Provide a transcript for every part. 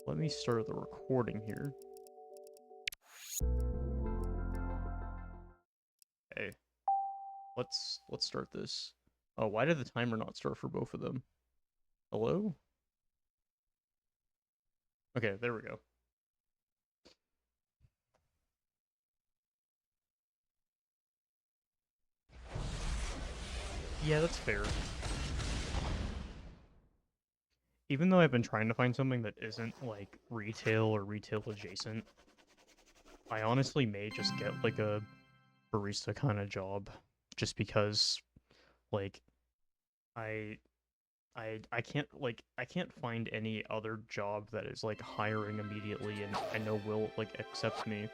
Let me start the recording here. Okay, let's start this. Oh, why did the timer not start for both of them? Hello? Okay, there we go. Yeah, that's fair. Even though I've been trying to find something that isn't, like, retail or retail adjacent, I honestly may just get, like, a barista kind of job. Just because, like, I I can't find any other job that is like hiring immediately and I know will like accept me.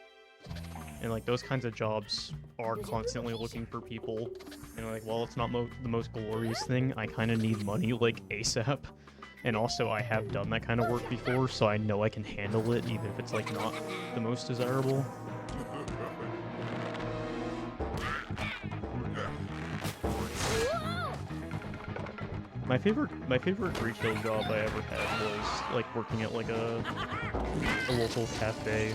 And like those kinds of jobs are constantly looking for people. And like while it's not the most glorious thing, I kind of need money like ASAP. And also I have done that kind of work before, so I know I can handle it even if it's like not the most desirable. My favorite retail job I ever had was like working at like a local cafe.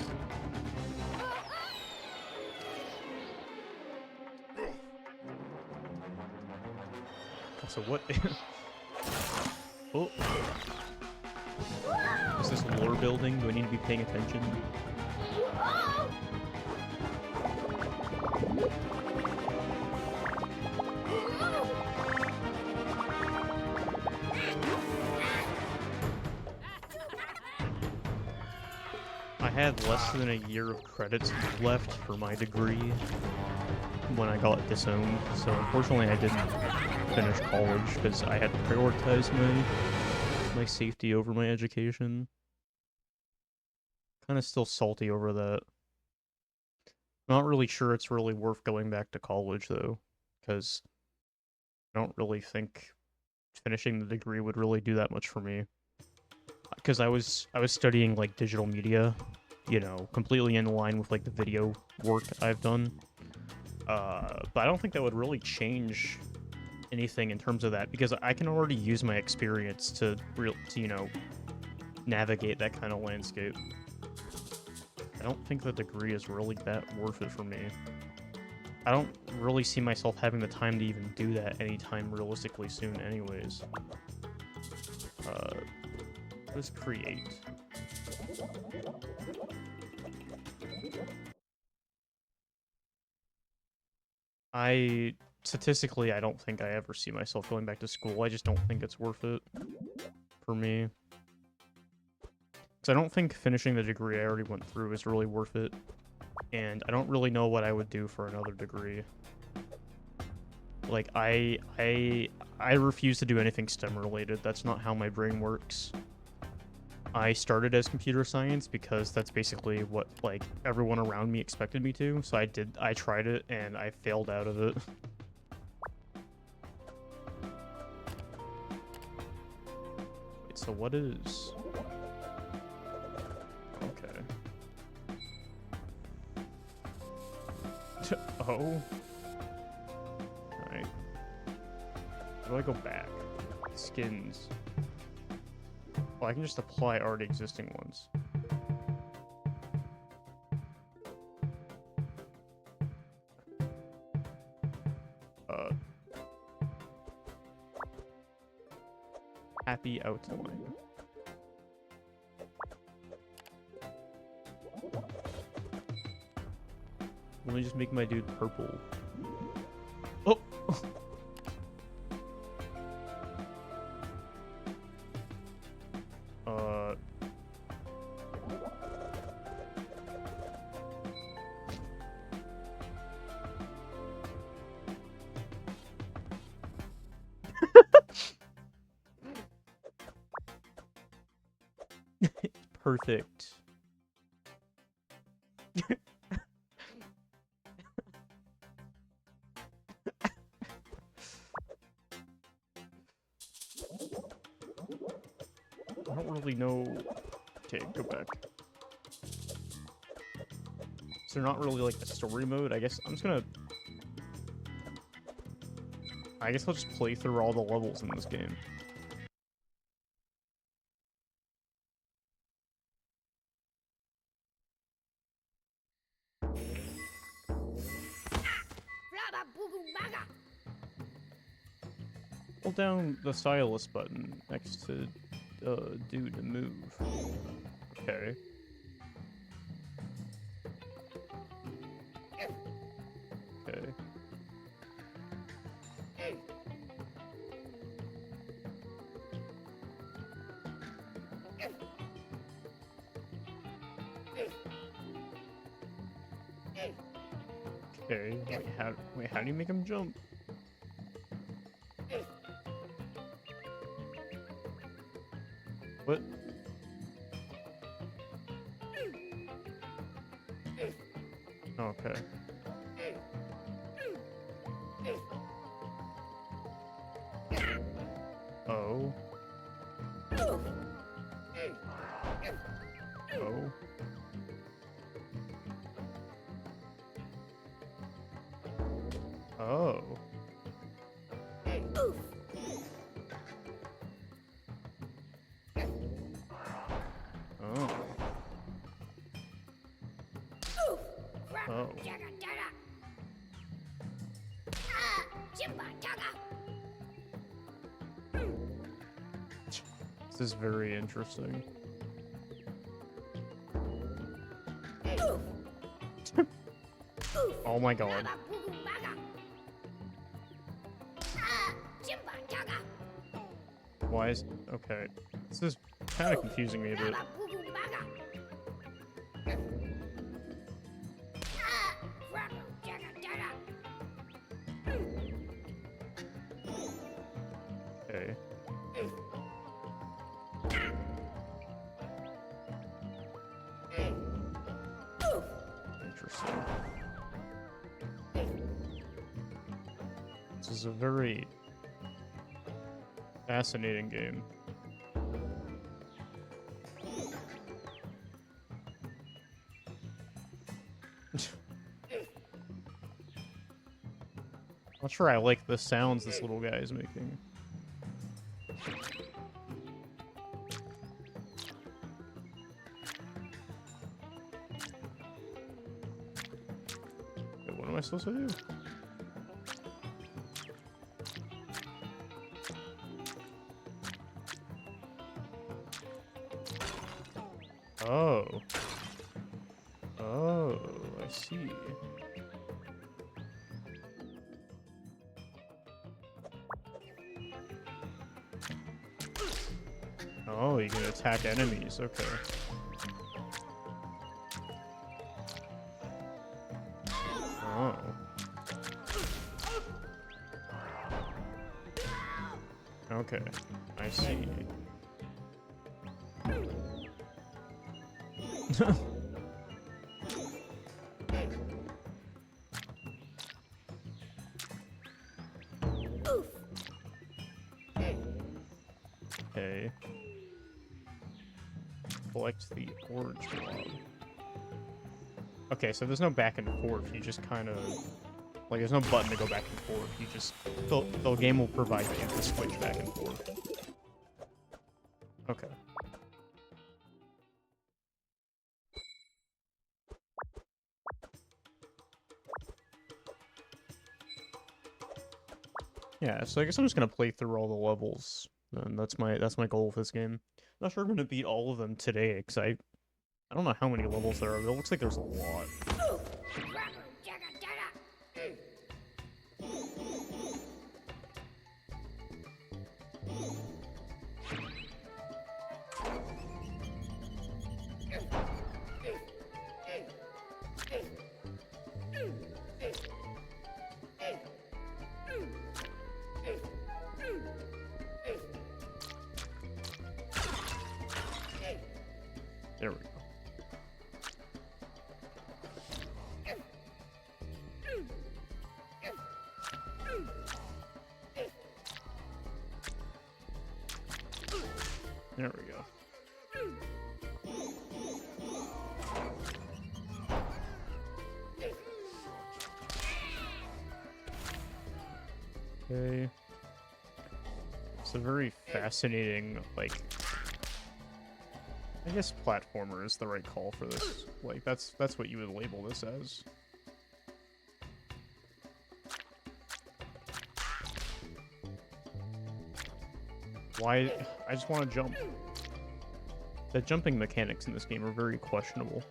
Also, what? Oh, is this lore building? Do I need to be paying attention? I had less than a year of credits left for my degree when I got disowned, so unfortunately I didn't finish college because I had to prioritize my safety over my education. Kind of still salty over that. Not really sure it's really worth going back to college though, because I don't really think finishing the degree would really do that much for me. Because I was studying like digital media, you know, completely in line with like the video work I've done. But I don't think that would really change anything in terms of that because I can already use my experience to you know, navigate that kind of landscape. I don't think the degree is really that worth it for me. I don't really see myself having the time to even do that anytime realistically soon anyways. Let's create. Statistically, I don't think I ever see myself going back to school. I just don't think it's worth it for me. Because I don't think finishing the degree I already went through is really worth it. And I don't really know what I would do for another degree. Like, I refuse to do anything STEM related. That's not how my brain works. I started as computer science because that's basically what, like, everyone around me expected me to. So I tried it, and I failed out of it. Wait, so what is... Okay. Oh? Alright. How do I go back? Skins. Well, I can just apply already existing ones. Happy outline. Let me just make my dude purple. Oh! Perfect. I don't really know... Okay, go back. Is there not really, like, a story mode? I guess I'm just gonna... I guess I'll just play through all the levels in this game. Hold down the stylus button next to do to move. Okay. Okay. Okay. Wait, how do you make him jump? What? Okay. Oh. Oh. Oh. Oh. Oh. This is very interesting. Oh my god. Why is... Okay. This is kind of confusing me a bit. Okay. Interesting. This is a very fascinating game. Not sure I like the sounds this little guy is making. Wait, what am I supposed to do? Oh. Oh, I see. Oh, you can attack enemies, okay. Oh. Okay, I see. Okay. Collect the orange blob. Okay, so there's no back and forth. You just kind of... Like, there's no button to go back and forth. You just... The game will provide you to switch back and forth. Okay. Yeah, so I guess I'm just gonna play through all the levels. And that's my goal with this game. Not sure I'm gonna beat all of them today, because I don't know how many levels there are, but it looks like there's a lot. There we go. There we go. Okay. It's a very fascinating, like, I guess platformer is the right call for this. Like, that's what you would label this as. Why? I just want to jump. The jumping mechanics in this game are very questionable.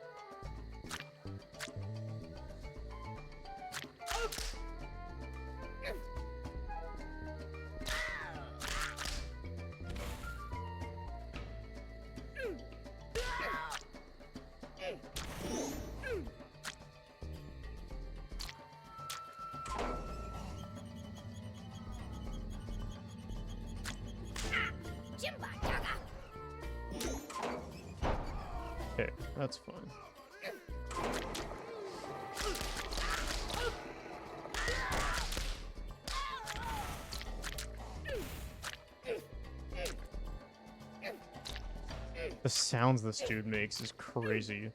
Okay, that's fine. The sounds this dude makes is crazy.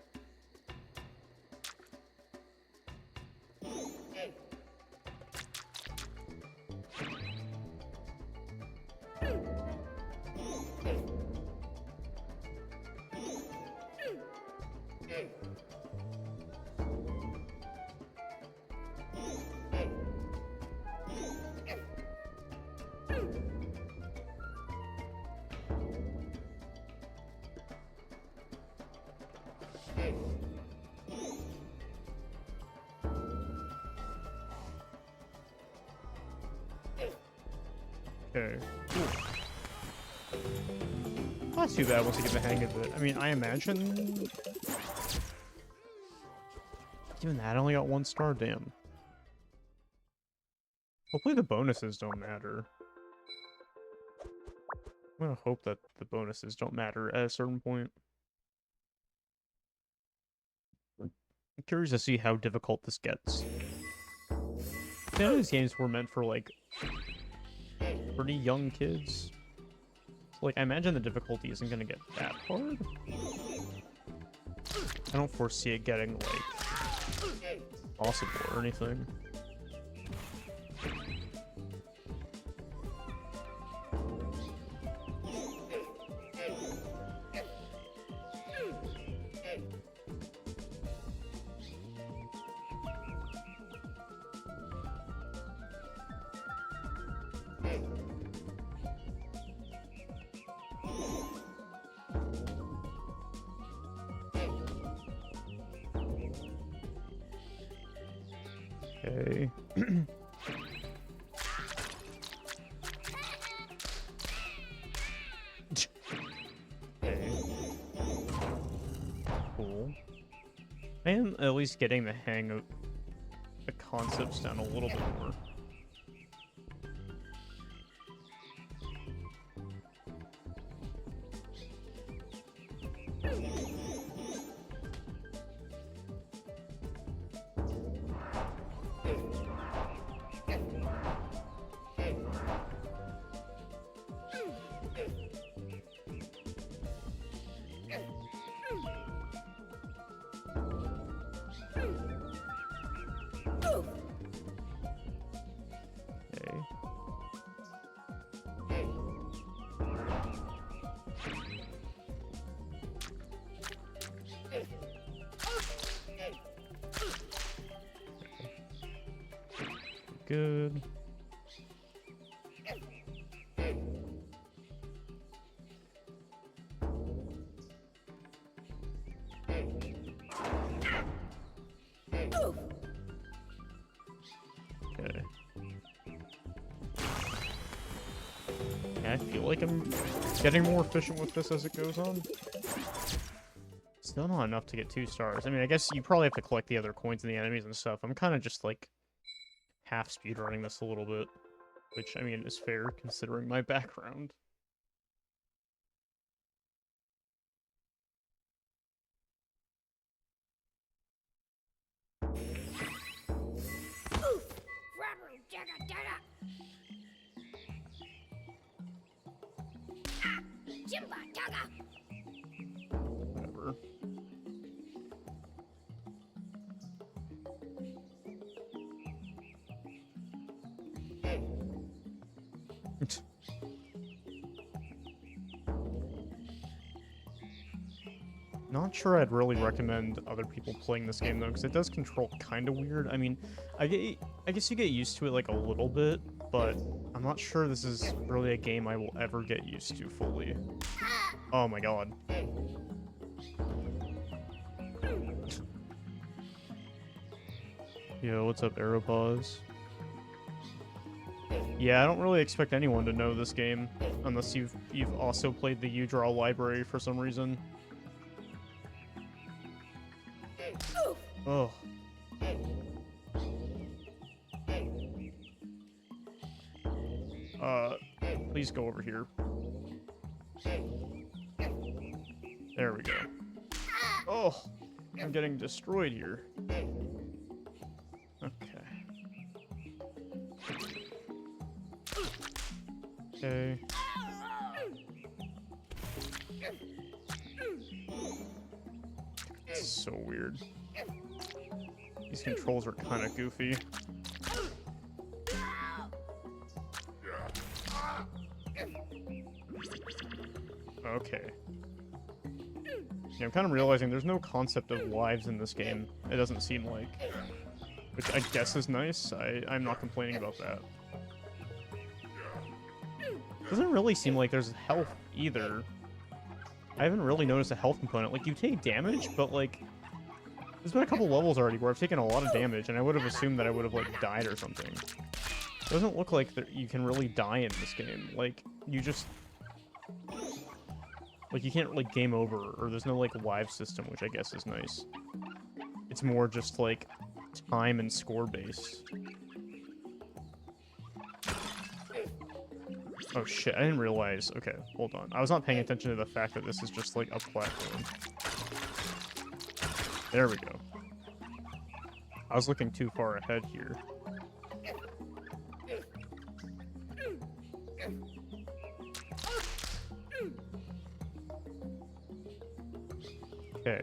Okay, cool. Not too bad once you get the hang of it. I mean, I imagine... Even that only got 1 star, damn. Hopefully the bonuses don't matter. I'm gonna hope that the bonuses don't matter at a certain point. I'm curious to see how difficult this gets. I know these games were meant for, like, pretty young kids. So, like, I imagine the difficulty isn't gonna get that hard. I don't foresee it getting, like, possible or anything. Okay. Okay. Cool. I am at least getting the hang of the concepts down a little bit more. Good. Okay. I feel like I'm getting more efficient with this as it goes on. Still not enough to get 2 stars. I mean, I guess you probably have to collect the other coins and the enemies and stuff. I'm kind of just, like, half speedrunning this a little bit, which, I mean, is fair considering my background. Whatever. Not sure I'd really recommend other people playing this game though, because it does control kind of weird. I mean, I guess you get used to it like a little bit, but I'm not sure this is really a game I will ever get used to fully. Oh my god. Yo, what's up, Aeropause? Yeah, I don't really expect anyone to know this game unless you've also played the uDraw library for some reason. Oh. Please go over here. There we go. Oh, I'm getting destroyed here. Okay. Okay. It's so weird. These controls are kind of goofy. Okay. Yeah, I'm kind of realizing there's no concept of lives in this game. It doesn't seem like. Which I guess is nice. I'm not complaining about that. Doesn't really seem like there's health either. I haven't really noticed a health component. Like, you take damage, but like... There's been a couple levels already where I've taken a lot of damage, and I would have assumed that I would have, like, died or something. It doesn't look like you can really die in this game. Like, you just... Like, you can't, like, game over, or there's no, like, live system, which I guess is nice. It's more just, like, time and score base. Oh shit, I didn't realize. Okay, hold on. I was not paying attention to the fact that this is just, like, a platform. There we go. I was looking too far ahead here. Okay.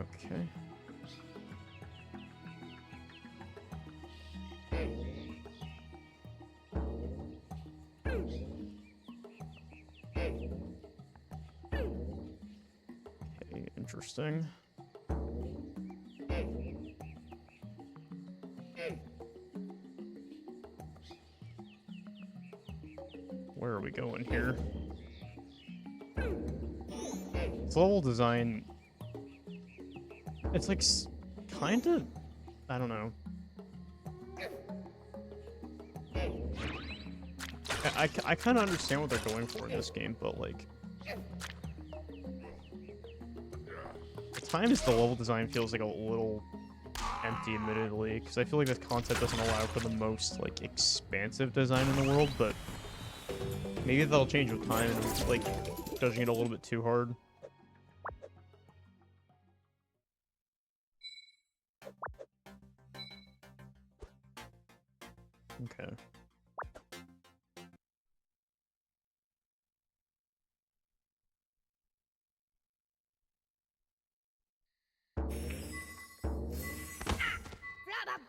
Okay. Okay, interesting. Where are we going here? This level design... It's like, kind of... I don't know. I kind of understand what they're going for in this game, but like... At times the level design feels like a little empty, admittedly, because I feel like this concept doesn't allow for the most, like, expansive design in the world, but... Maybe that'll change with time, and, like, judging it a little bit too hard. Okay.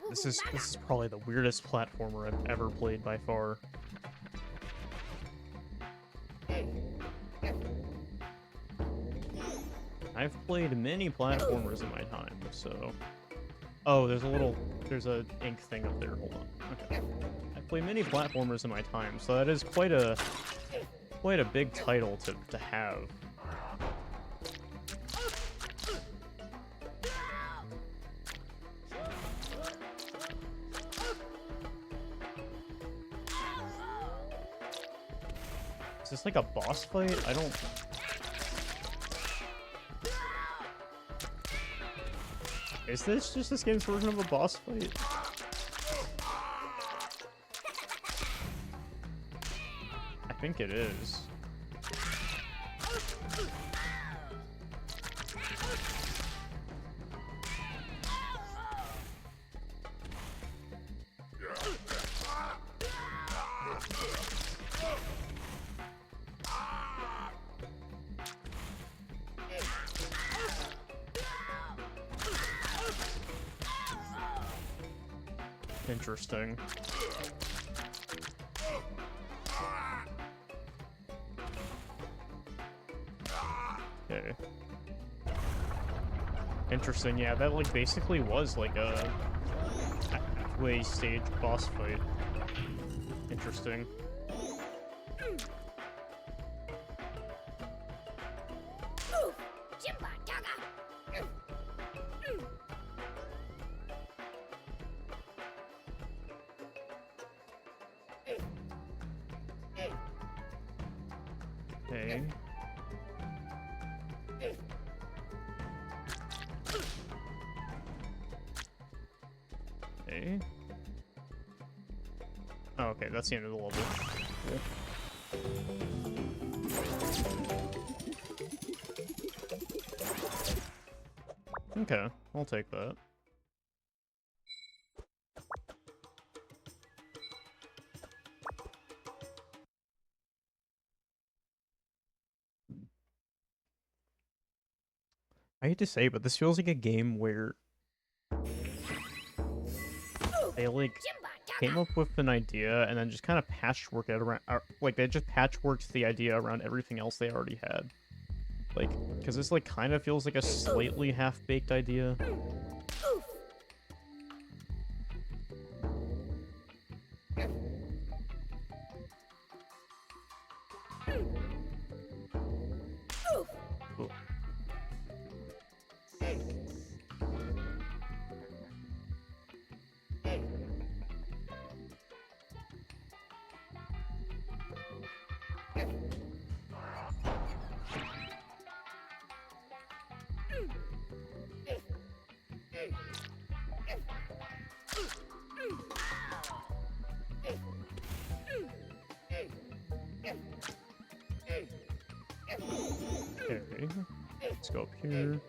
This is probably the weirdest platformer I've ever played by far. I've played many platformers in my time, so... Oh, there's a ink thing up there, hold on. Okay. I've played many platformers in my time, so that is quite a big title to have. Is this like a boss fight? I don't... Is this just this game's version of a boss fight? I think it is. Interesting. Okay. Interesting, yeah, that like basically was like a halfway stage boss fight. Interesting. Okay. Okay. Oh, okay, that's the end of the level. Cool. Okay, I'll take that. I hate to say, but this feels like a game where they like came up with an idea and then just kind of patchworked it around, like they just patchworked the idea around everything else they already had. Like, because this like kind of feels like a slightly half-baked idea. Cool. Okay, let's go up here.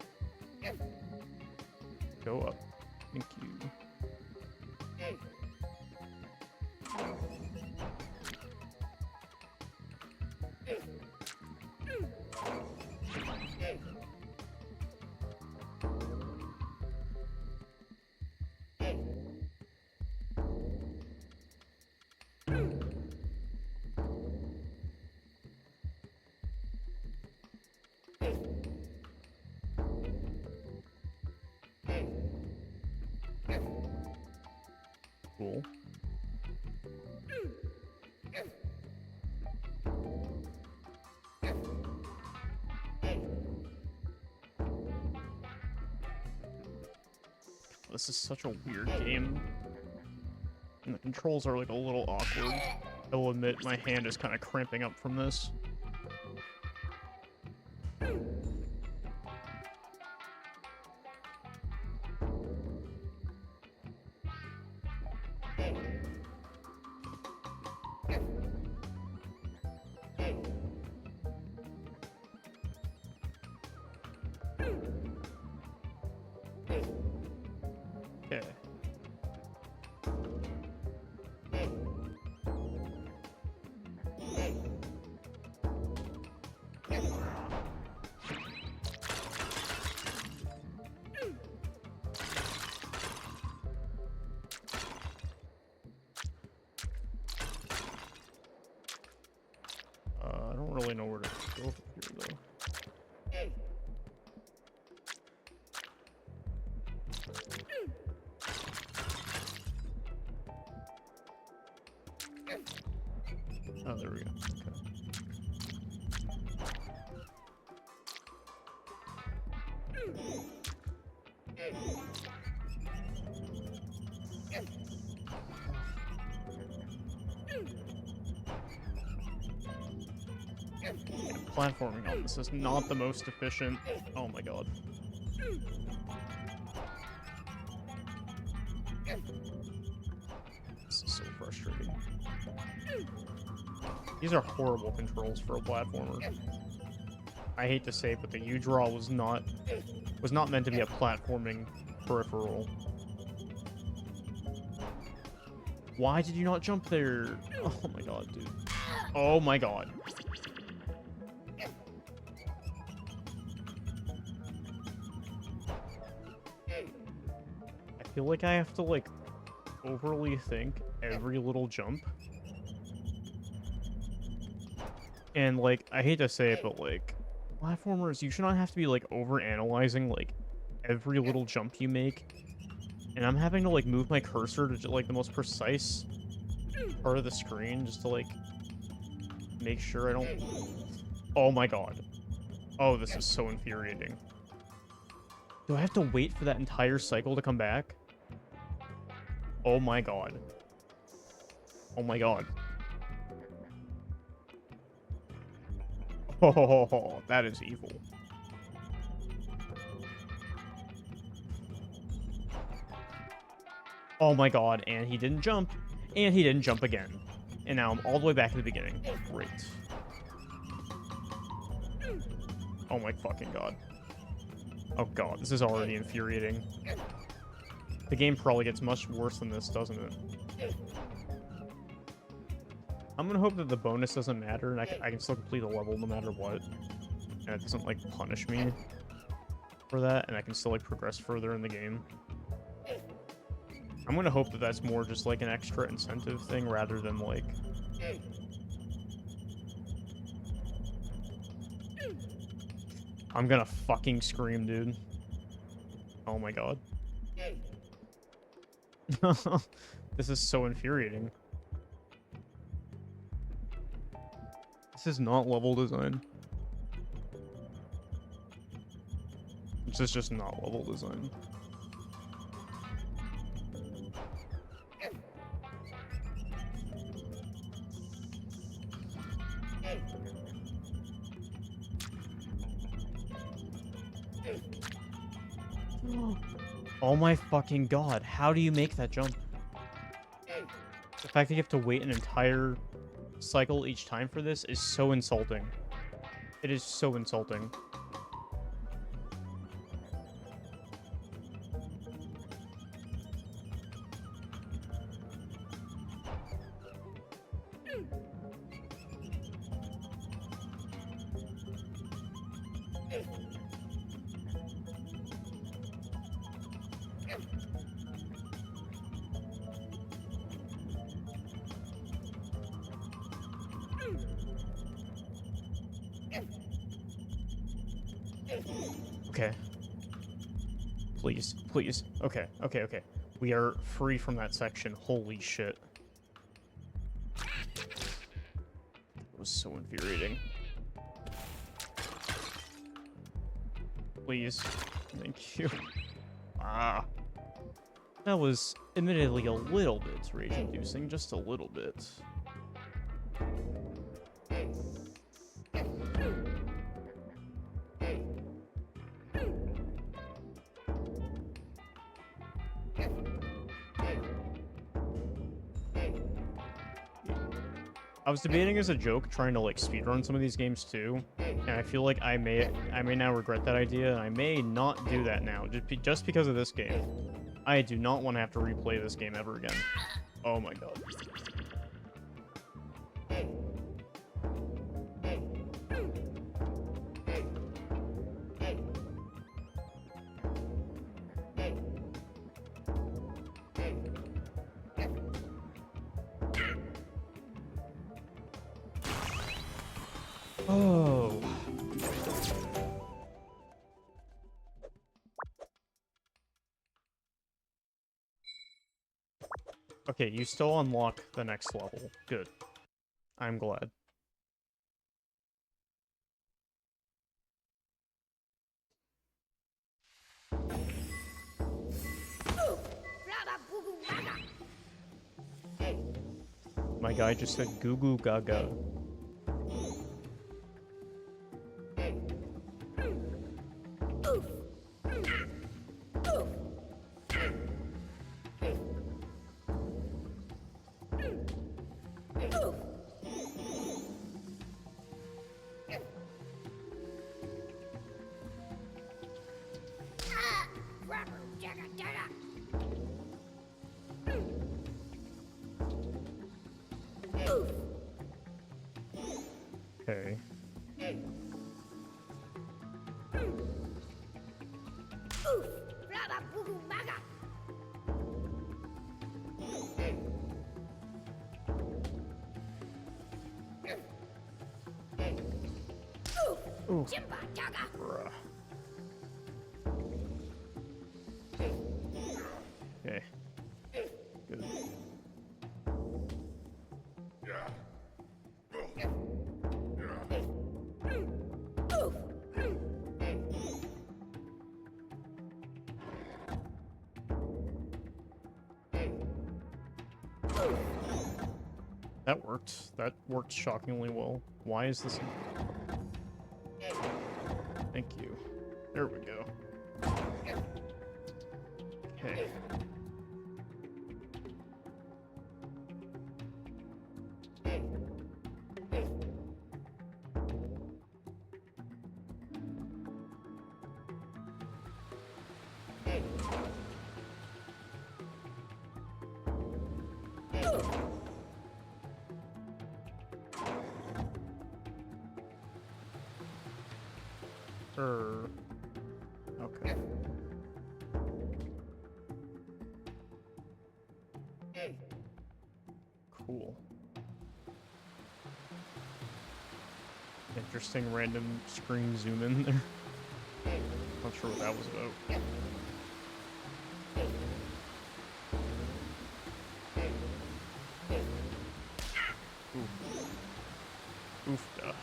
Go up. Thank you. Cool. This is such a weird game. And the controls are like a little awkward. I will admit my hand is kind of cramping up from this. Okay. I don't really know where to go from here, though. Oh, there we go. Okay. Platforming on this is not the most efficient. Oh my god. This is so frustrating. These are horrible controls for a platformer. I hate to say it, but the uDraw was not meant to be a platforming peripheral. Why did you not jump there? Oh my god, dude. Oh my god. I feel like I have to, like, overly think every little jump. And, like, I hate to say it, but, like, platformers, you should not have to be, like, over-analyzing, like, every little jump you make. And I'm having to, like, move my cursor to, like, the most precise part of the screen just to, like, make sure I don't... Oh my god. Oh, this is so infuriating. Do I have to wait for that entire cycle to come back? Oh my god. Oh my god. Oh, that is evil. Oh my god, and he didn't jump. And he didn't jump again. And now I'm all the way back to the beginning. Great. Oh my fucking god. Oh god, this is already infuriating. The game probably gets much worse than this, doesn't it? I'm gonna hope that the bonus doesn't matter and I can still complete the level no matter what. And it doesn't, like, punish me for that, and I can still, like, progress further in the game. I'm gonna hope that that's more just, like, an extra incentive thing rather than, like... I'm gonna fucking scream, dude. Oh my god. This is so infuriating. This is not level design. This is just not level design. Oh my fucking god, how do you make that jump? The fact that you have to wait an entire cycle each time for this is so insulting. It is so insulting. Okay. Please, please. Okay, okay, okay. We are free from that section. Holy shit. It was so infuriating. Please. Thank you. Ah. That was admittedly a little bit rage-inducing. Just a little bit. I was debating as a joke trying to, like, speedrun some of these games too, and I feel like I may now regret that idea, and I may not do that now, just because of this game. I do not want to have to replay this game ever again. Oh my god. Oh. Okay, you still unlock the next level. Good. I'm glad. My guy just said goo goo gaga. Okay. Ooh. Bruh. Okay. Good. That worked. That worked shockingly well. Why is this? Thank you. There we go. Okay. Okay. Cool. Interesting random screen zoom in there. Not sure what that was about. Oof. Oofda.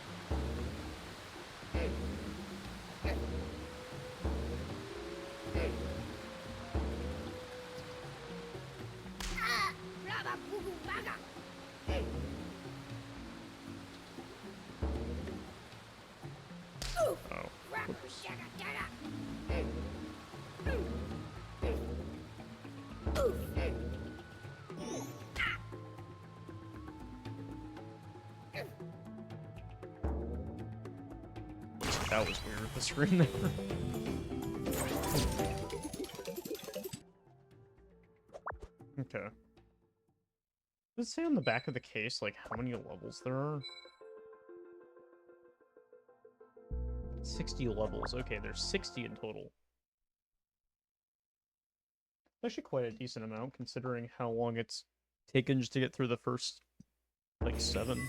That was weird with the screen there. Okay. Does it say on the back of the case, like, how many levels there are? 60 levels. Okay, there's 60 in total. Actually quite a decent amount, considering how long it's taken just to get through the first, like, 7.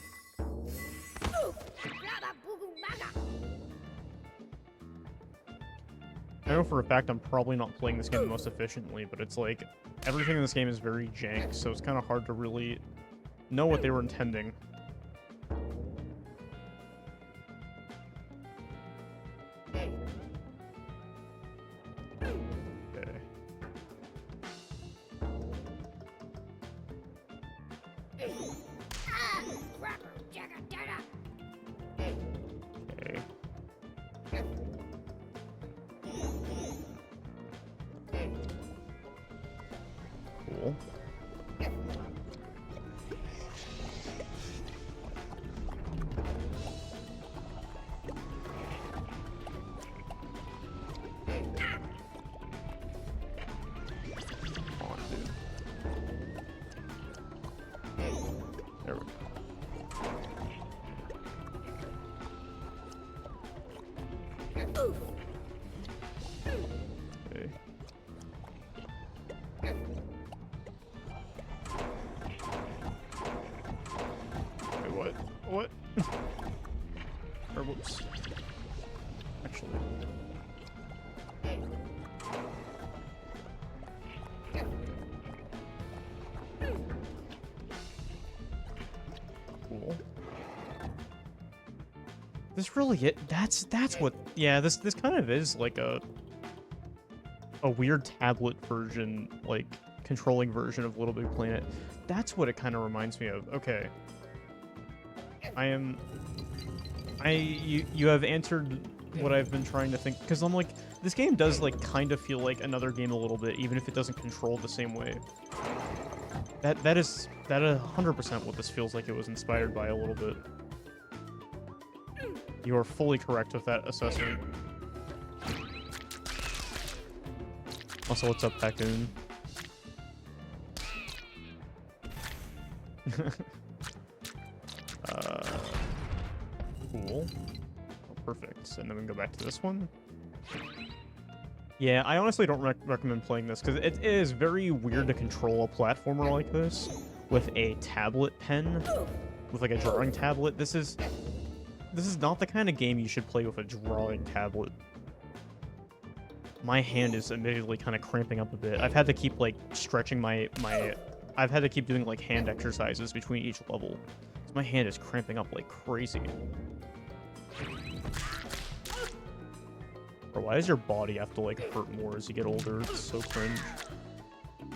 I know for a fact I'm probably not playing this game the most efficiently, but it's like, everything in this game is very jank, so it's kind of hard to really know what they were intending. Cool. There we go. Okay. Wait, what? What? Or whoops. Actually. Cool. This really it. That's what. Yeah, this kind of is like a weird tablet version, like controlling version of Little Big Planet. That's what it kind of reminds me of. Okay. You have answered what I've been trying to think, because I'm like, this game does like kind of feel like another game a little bit, even if it doesn't control the same way. That is 100% what this feels like it was inspired by a little bit. You are fully correct with that assessment. Also, what's up, Pacoon? Cool. Oh, perfect. And then we can go back to this one. Yeah, I honestly don't recommend playing this, because it is very weird to control a platformer like this with a tablet pen, with like a drawing tablet. This is... This is not the kind of game you should play with a drawing tablet. My hand is admittedly kind of cramping up a bit. I've had to keep, like, stretching I've had to keep doing, like, hand exercises between each level. So my hand is cramping up like crazy. Or why does your body have to, like, hurt more as you get older? It's so cringe.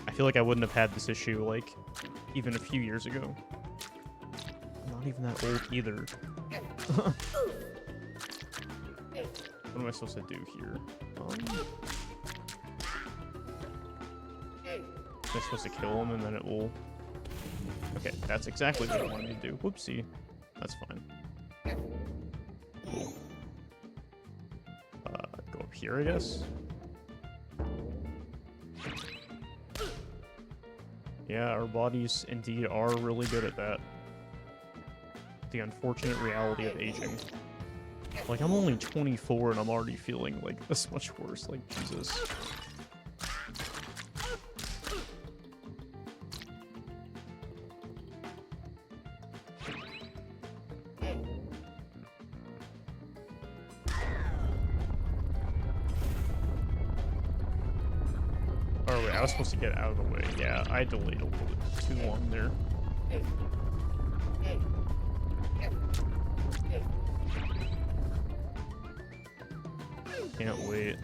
I feel like I wouldn't have had this issue, like, even a few years ago. I'm not even that old either. What am I supposed to do here? Am I supposed to kill him and then it will... Okay, that's exactly what I wanted to do. Whoopsie. That's fine. Cool. Go up here, I guess? Yeah, our bodies indeed are really good at that. The unfortunate reality of aging. Like, I'm only 24 and I'm already feeling, like, this much worse. Like, Jesus. Oh, wait, I was supposed to get out of the way. Yeah, I delayed a little bit too long there. Can't wait.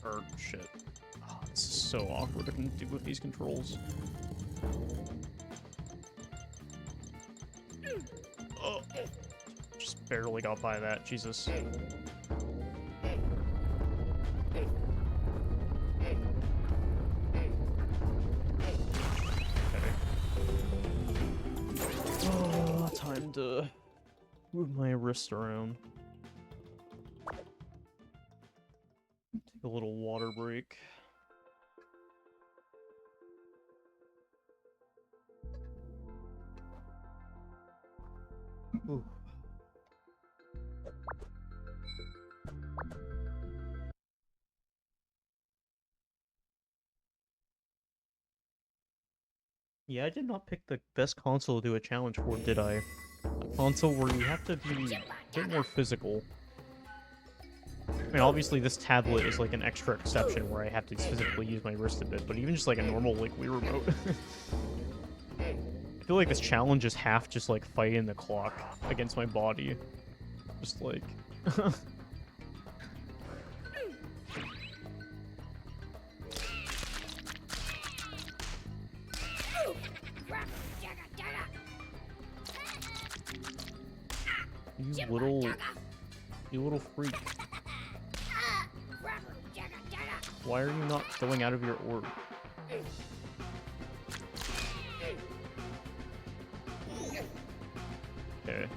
Or shit. Oh, this is so awkward to do with these controls. Oh, just barely got by that. Jesus. Time to move my wrist around. Take a little water break. Ooh. Yeah, I did not pick the best console to do a challenge for, did I? A console where you have to be a bit more physical. I mean, obviously this tablet is like an extra exception where I have to physically use my wrist a bit, but even just like a normal like Wii remote. I feel like this challenge is half just like fighting the clock against my body. Just like... You little freak. Why are you not going out of your orb? Okay.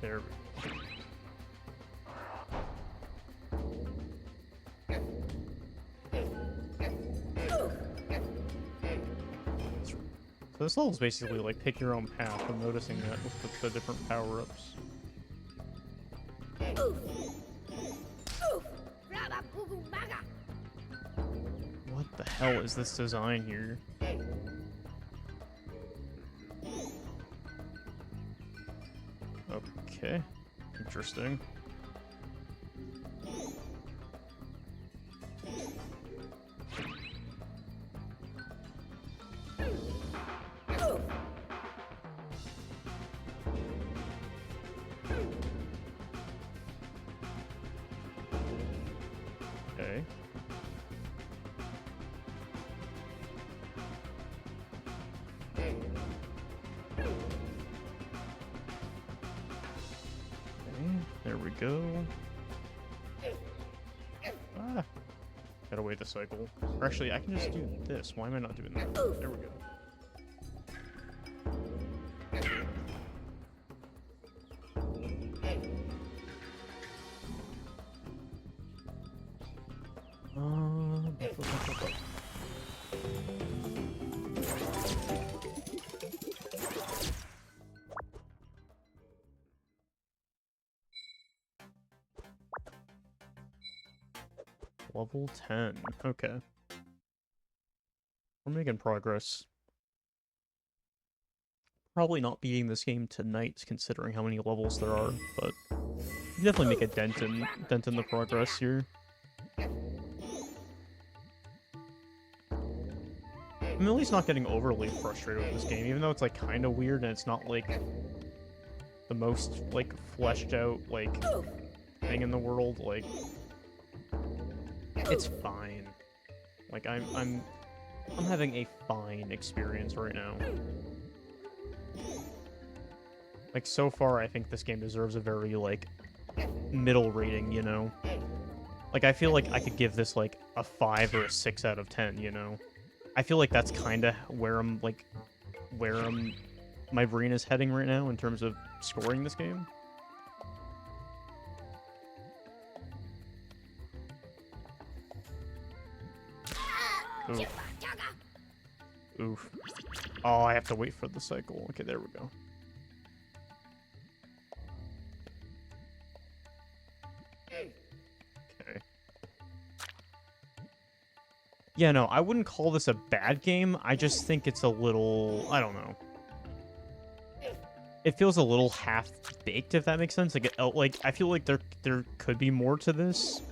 There we go. So this level's basically like pick your own path. I'm noticing that with the different power-ups. What the hell is this design here? Okay. Interesting. Okay. There we go. Ah. Gotta wait the cycle. Or actually, I can just do this. Why am I not doing that? There we go. Level 10. Okay. We're making progress. Probably not beating this game tonight, considering how many levels there are, but you definitely make a dent in the progress here. I'm at least not getting overly frustrated with this game, even though it's like kind of weird and it's not like the most like fleshed out like thing in the world. Like, it's fine. Like I'm having a fine experience right now. Like, so far, I think this game deserves a very like middle rating, you know? Like, I feel like I could give this like a 5 or a 6 out of 10, you know? I feel like that's kind of where my brain is heading right now in terms of scoring this game. Oof. Oof. Oh, I have to wait for the cycle. Okay, there we go. Okay. Yeah, no, I wouldn't call this a bad game. I just think it's a little... I don't know. It feels a little half-baked, if that makes sense. Like, I feel like there could be more to this.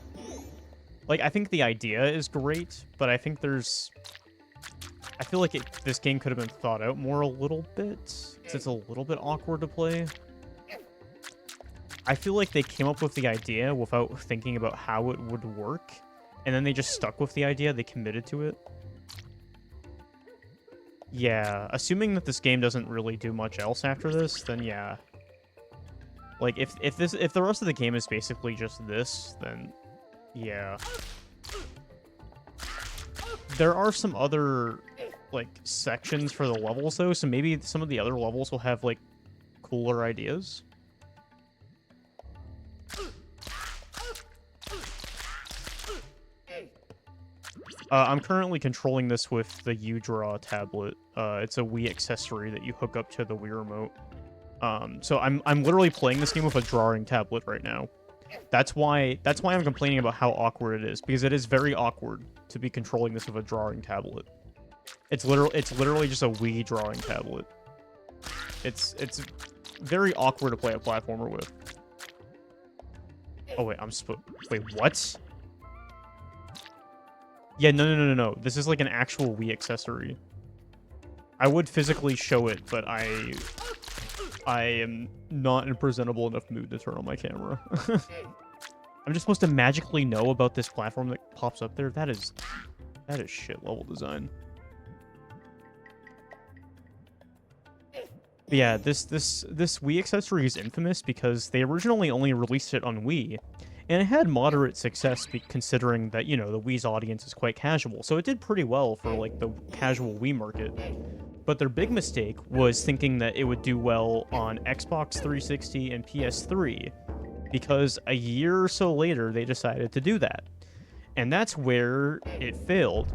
Like, I think the idea is great, but I think there's... I feel like this game could have been thought out more a little bit, because it's a little bit awkward to play. I feel like they came up with the idea without thinking about how it would work, and then they just stuck with the idea, they committed to it. Yeah, assuming that this game doesn't really do much else after this, then yeah. Like, if the rest of the game is basically just this, then yeah. There are some other, like, sections for the levels, though, so maybe some of the other levels will have, like, cooler ideas. I'm currently controlling this with the uDraw tablet. It's a Wii accessory that you hook up to the Wii remote. So I'm literally playing this game with a drawing tablet right now. That's why I'm complaining about how awkward it is, because it is very awkward to be controlling this with a drawing tablet. It's literally just a Wii drawing tablet. It's very awkward to play a platformer with. Oh wait, wait, what? Yeah, no. This is like an actual Wii accessory. I would physically show it, but I am not in a presentable enough mood to turn on my camera. I'm just supposed to magically know about this platform that pops up there? That is shit level design. But yeah, this Wii accessory is infamous because they originally only released it on Wii, and it had moderate success considering that, you know, the Wii's audience is quite casual. So it did pretty well for, like, the casual Wii market. But their big mistake was thinking that it would do well on Xbox 360 and PS3, because a year or so later, they decided to do that. And that's where it failed.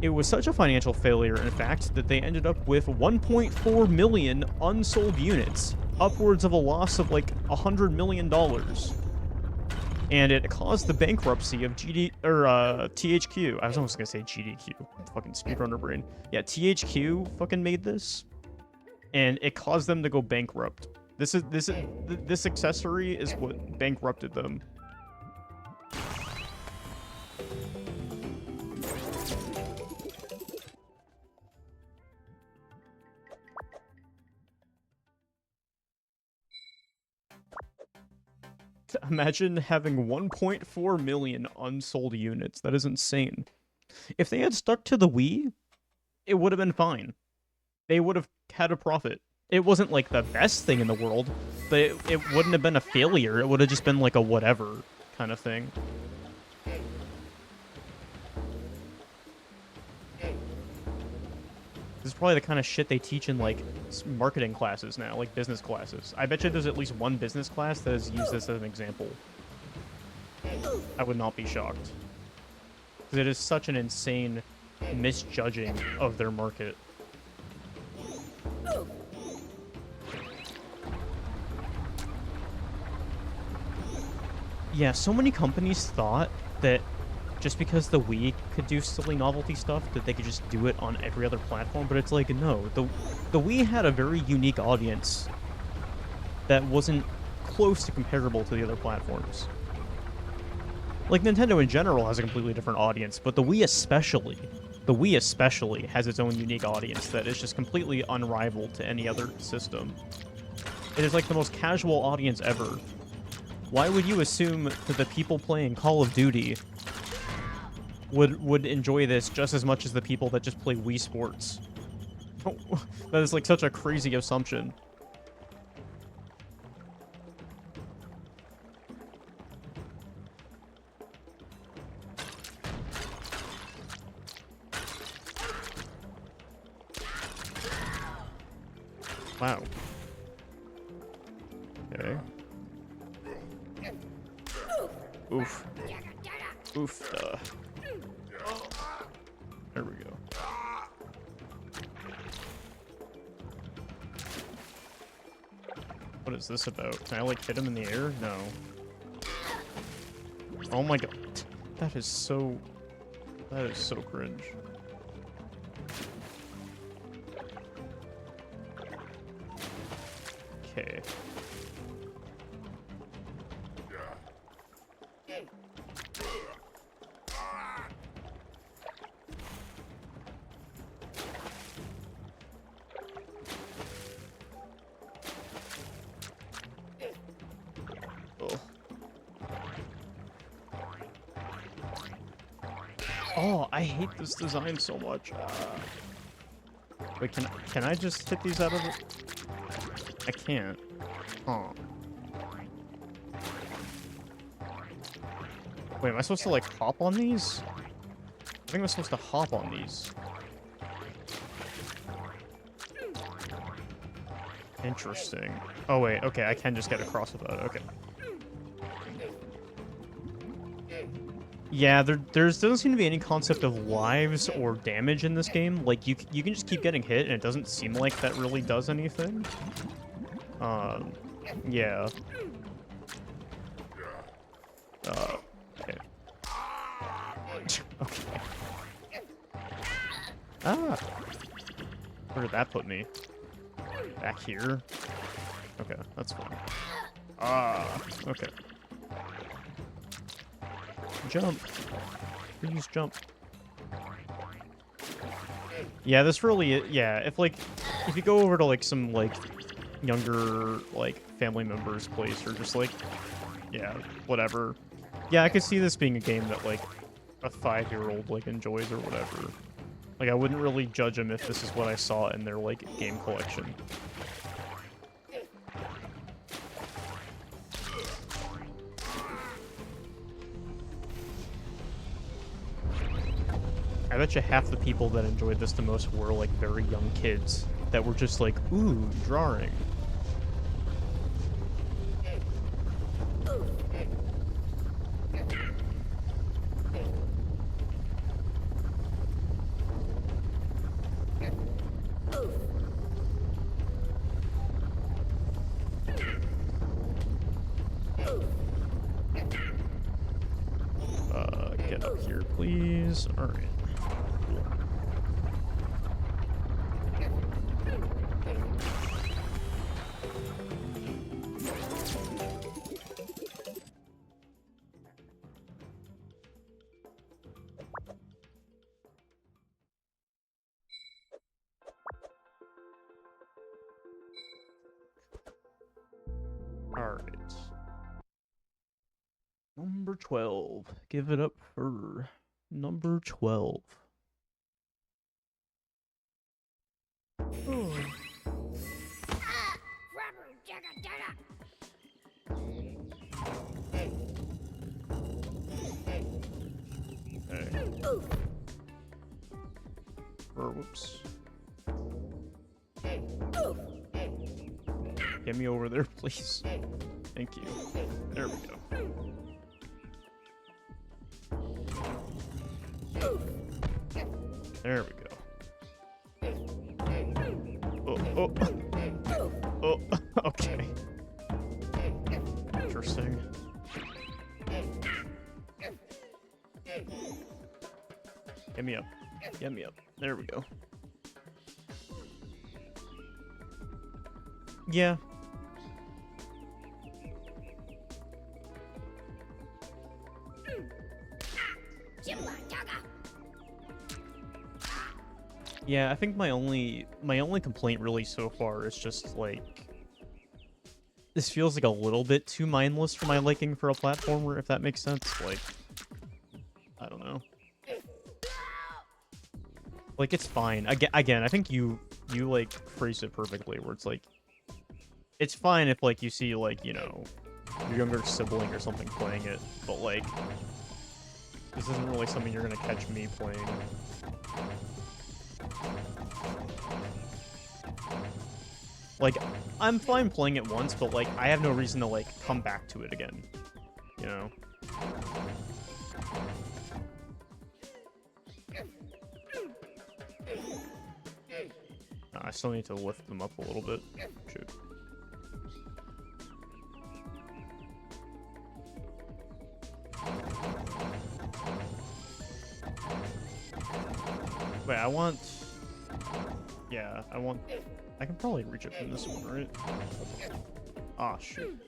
It was such a financial failure, in fact, that they ended up with 1.4 million unsold units, upwards of a loss of, like, $100 million. And it caused the bankruptcy of THQ. I was almost gonna say GDQ. Fucking speedrunner brain. Yeah, THQ fucking made this, and it caused them to go bankrupt. This accessory is what bankrupted them. Imagine having 1.4 million unsold units. That is insane. If they had stuck to the Wii, it would have been fine. They would have had a profit. It wasn't like the best thing in the world, but it wouldn't have been a failure. It would have just been like a whatever kind of thing. This is probably the kind of shit they teach in, like, marketing classes now, like business classes. I bet you there's at least one business class that has used this as an example. I would not be shocked. Because it is such an insane misjudging of their market. Yeah, so many companies thought that just because the Wii could do silly novelty stuff, that they could just do it on every other platform, but it's like, no. The Wii had a very unique audience that wasn't close to comparable to the other platforms. Like, Nintendo in general has a completely different audience, but the Wii especially has its own unique audience that is just completely unrivaled to any other system. It is like the most casual audience ever. Why would you assume that the people playing Call of Duty would enjoy this just as much as the people that just play Wii Sports? That is like such a crazy assumption. Wow. Okay. Oof. Oof. There we go. What is this about? Can I, like, hit him in the air? No. Oh my god. That is so cringe. Okay. Oh, I hate this design so much. Wait, can I just hit these out of it? I can't. Huh. Wait, am I supposed to, like, hop on these? I think I'm supposed to hop on these. Interesting. Oh, wait, okay, I can just get across without it. Okay. Yeah, there doesn't seem to be any concept of lives or damage in this game. Like, you can just keep getting hit, and it doesn't seem like that really does anything. Yeah. Okay. Okay. Ah! Where did that put me? Back here? Okay, that's fine. Ah! Okay. Jump! Please jump. Yeah, this really... Yeah, if you go over to, like, some, like, younger, like, family members' place, or just, like... Yeah, whatever. Yeah, I could see this being a game that, like, a 5-year-old, like, enjoys or whatever. Like, I wouldn't really judge them if this is what I saw in their, like, game collection. I bet you half the people that enjoyed this the most were, like, very young kids that were just like, ooh, drawing. Get up here, please. All right. Alright. Number 12. Give it up for number 12. Oh. Okay. Whoops. Get me over there, please. Thank you. There we go. There we go. Oh, oh. Oh, okay. Interesting. Get me up. Get me up. There we go. Yeah. Yeah, I think my only complaint really so far is just like this feels like a little bit too mindless for my liking for a platformer, if that makes sense. Like, I don't know. Like, it's fine. Again, I think you like phrased it perfectly, where it's like, it's fine if like you see like, you know, your younger sibling or something playing it, but like, this isn't really something you're gonna catch me playing. Like, I'm fine playing it once, but like, I have no reason to like come back to it again, you know? I still need to lift them up a little bit. Shoot. Wait, I want... Yeah, I want... I can probably reach it from this one, right? Ah, shoot.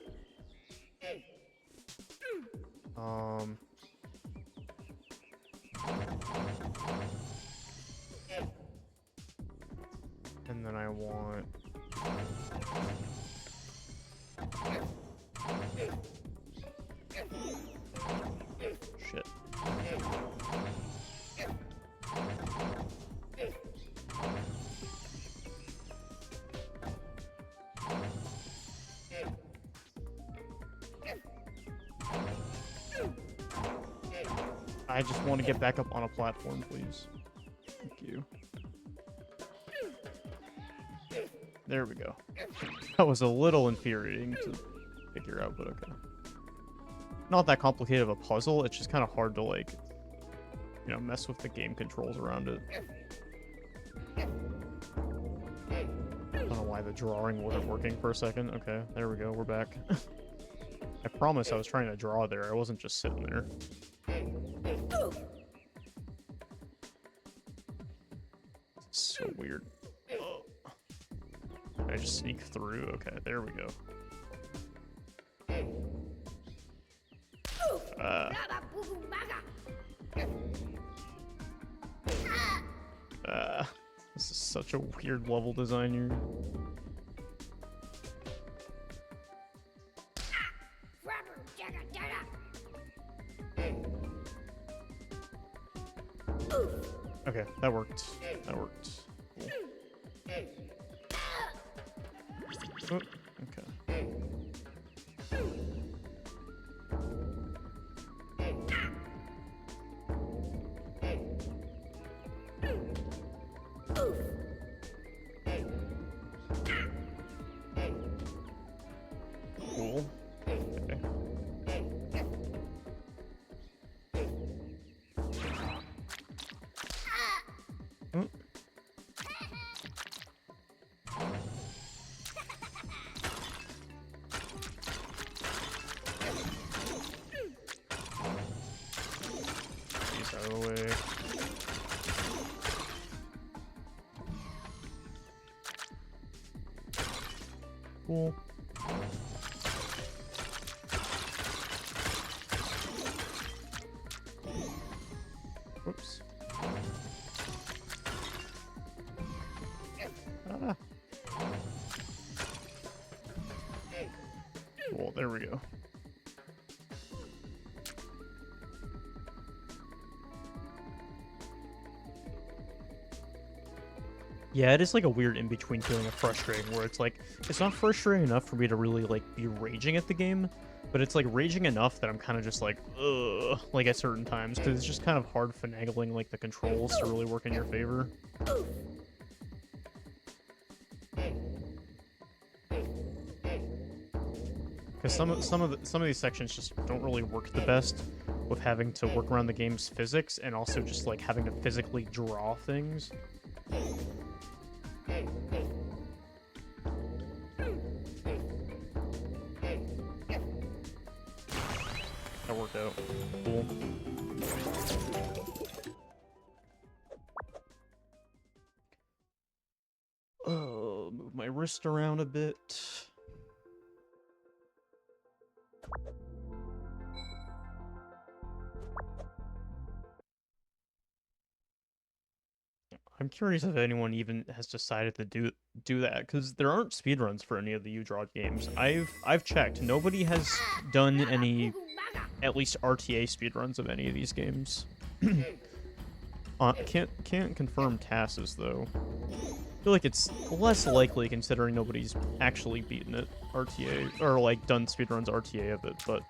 And then I want... Shit. I just want to get back up on a platform, please. Thank you. There we go. That was a little infuriating to figure out, but okay. Not that complicated of a puzzle, it's just kind of hard to, like, you know, mess with the game controls around it. I don't know why the drawing wasn't working for a second. Okay, there we go, we're back. I promise I was trying to draw there, I wasn't just sitting there. So weird. Can I just sneak through? Okay, there we go. This is such a weird level design here. Okay, that worked. That worked. Cool. Oh, okay. Cool. Okay. Oh. These out of the way. Cool. Whoops. Ah. Cool, there we go. Yeah, it is like a weird in-between feeling of frustrating, where it's like, it's not frustrating enough for me to really like be raging at the game, but it's like raging enough that I'm kind of just like, ugh, like at certain times, because it's just kind of hard finagling like the controls to really work in your favor. Because some of these sections just don't really work the best with having to work around the game's physics and also just like having to physically draw things. That worked out. Cool. my wrist around a bit. I'm curious if anyone even has decided to do that, because there aren't speedruns for any of the uDraw games. I've checked. Nobody has done any, at least RTA speedruns of any of these games. Can't confirm TAS's though. I feel like it's less likely considering nobody's actually beaten it RTA, or like done speedruns RTA of it, but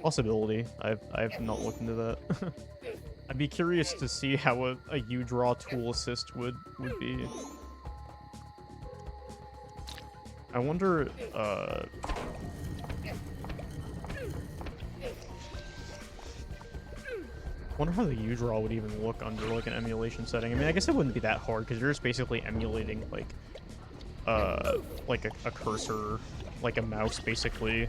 possibility. I've not looked into that. I'd be curious to see how a uDraw tool assist would be. I wonder how the uDraw would even look under like an emulation setting. I mean, I guess it wouldn't be that hard because you're just basically emulating like a cursor, like a mouse basically.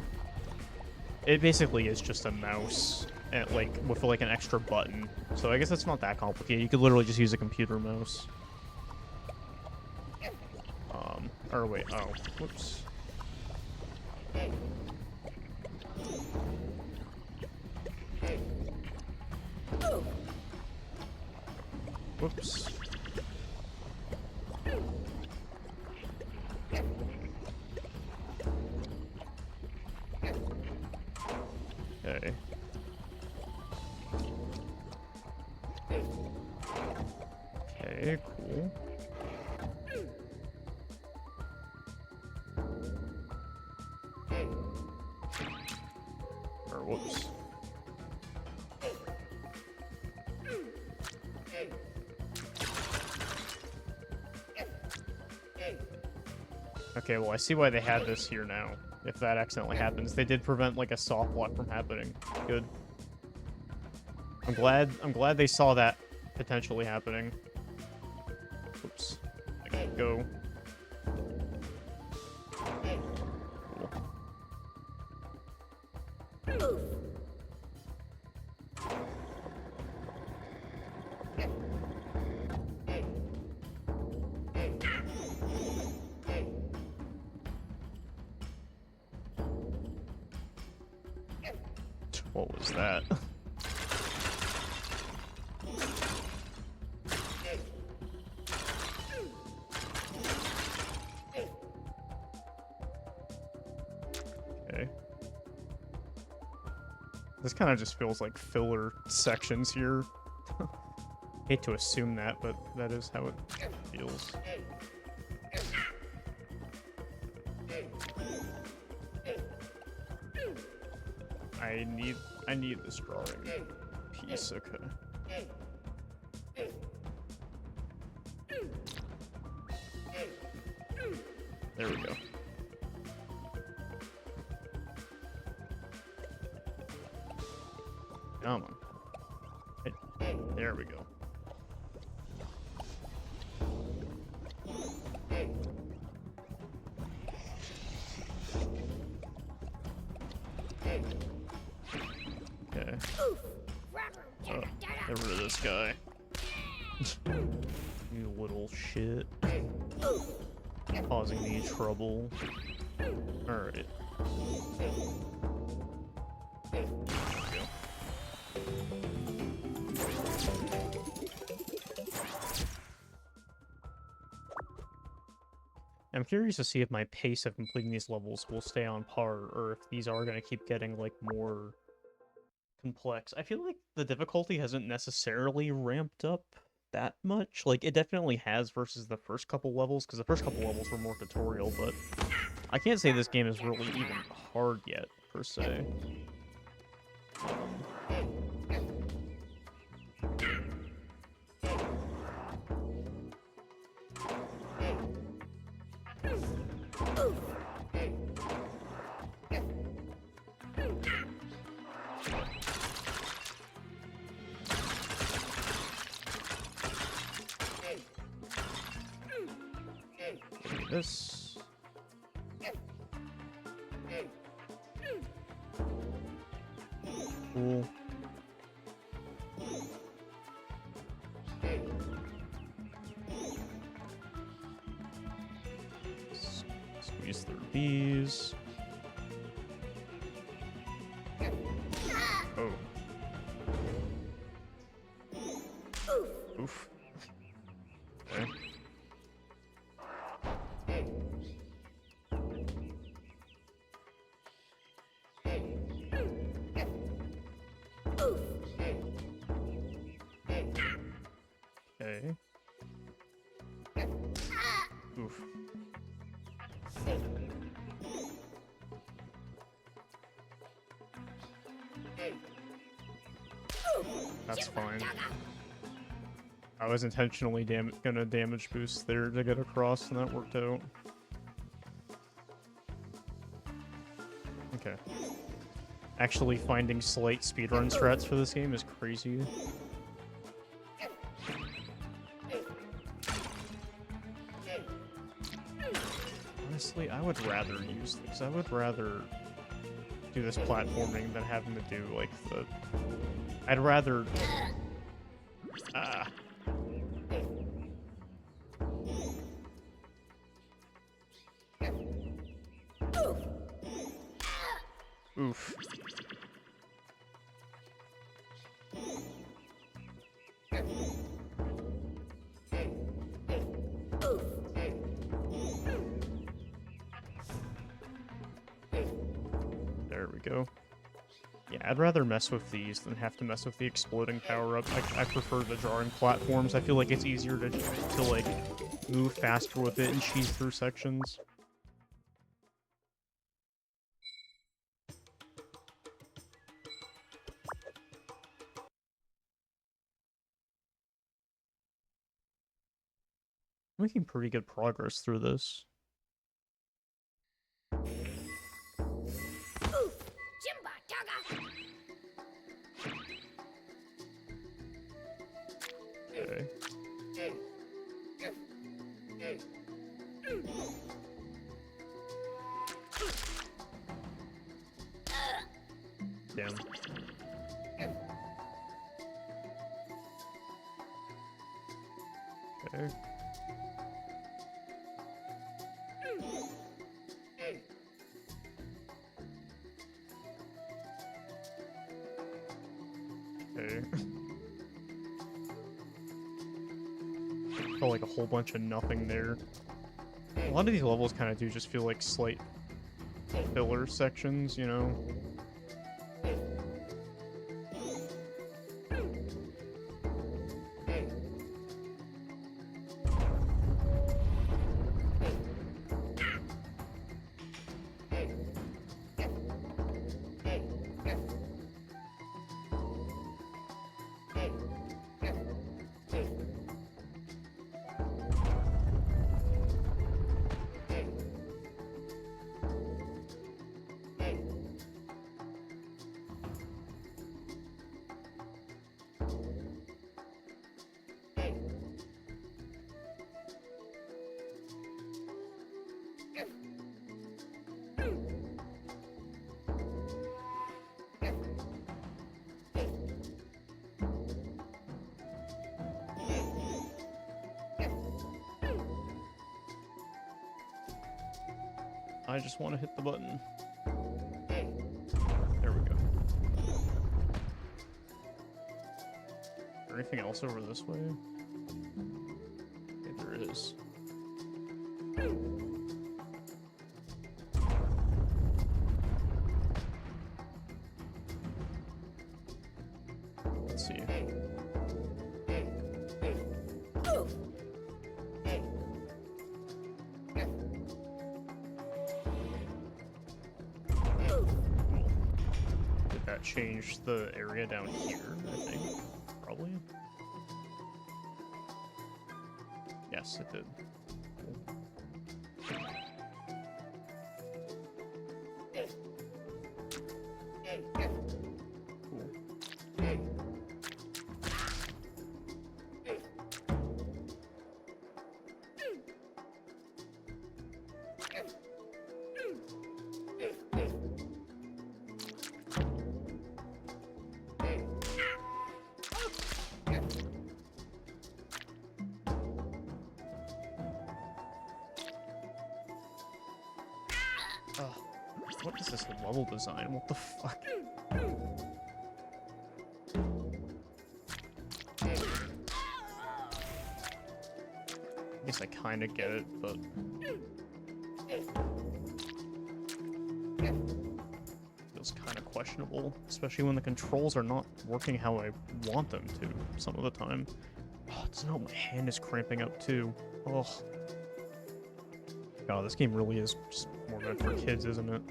It basically is just a mouse and like with like an extra button. So I guess that's not that complicated. You could literally just use a computer mouse. Or wait, oh, whoops. Whoops. Okay. Okay, cool. Or whoops. Okay, well I see why they had this here now. If that accidentally happens, they did prevent like a soft block from happening. Good. I'm glad they saw that potentially happening. Oops. I gotta go. Cool. What was that? Okay. This kind of just feels like filler sections here. Hate to assume that, but that is how it feels. I need this drawing piece, okay. There we go. Come on. There we go. Okay. Get rid of this guy. You little shit. Causing me trouble. Alright. I'm curious to see if my pace of completing these levels will stay on par, or if these are going to keep getting, like, more complex. I feel like the difficulty hasn't necessarily ramped up that much. Like, it definitely has versus the first couple levels, because the first couple levels were more tutorial, but I can't say this game is really even hard yet, per se. This. Cool. these through these. Oh. Oof. Okay. Okay. Oof. That's fine. I was intentionally gonna damage boost there to get across, and that worked out. Okay. Actually finding slight speedrun strats for this game is crazy. Honestly, I would rather use this. I would rather do this platforming than having to do, like, the... I'd rather... Oof. There we go. Yeah, I'd rather mess with these than have to mess with the exploding power-up. I prefer the drawing platforms. I feel like it's easier to like, move faster with it and cheese through sections. Making pretty good progress through this. Okay. Damn. Okay. Okay. Felt like a whole bunch of nothing there. A lot of these levels kind of do just feel like slight filler sections, you know? I just want to hit the button. There we go. Is there anything else over this way? Okay, there is. Let's see. Change the area down here, I think. Probably. Yes, it did. Ugh. What is this level design? What the fuck? I guess I kind of get it, but... feels kind of questionable, especially when the controls are not working how I want them to some of the time. Oh, it's no, my hand is cramping up too. Oh. God, this game really is just more meant for kids, isn't it?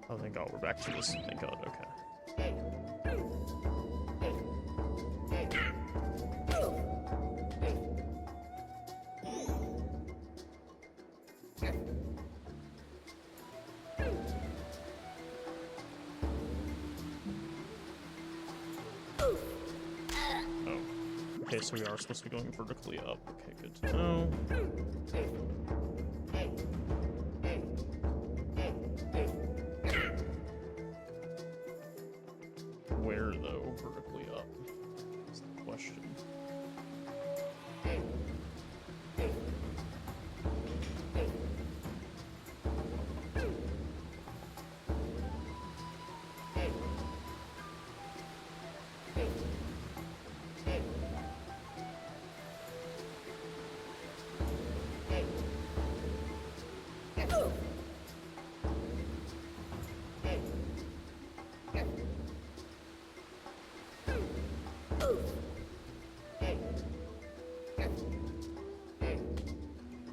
Oh, thank God, we're back to this. Thank God, okay. Oh. Okay, so we are supposed to be going vertically up. Okay, good to know. Where, though, vertically up? That's the question.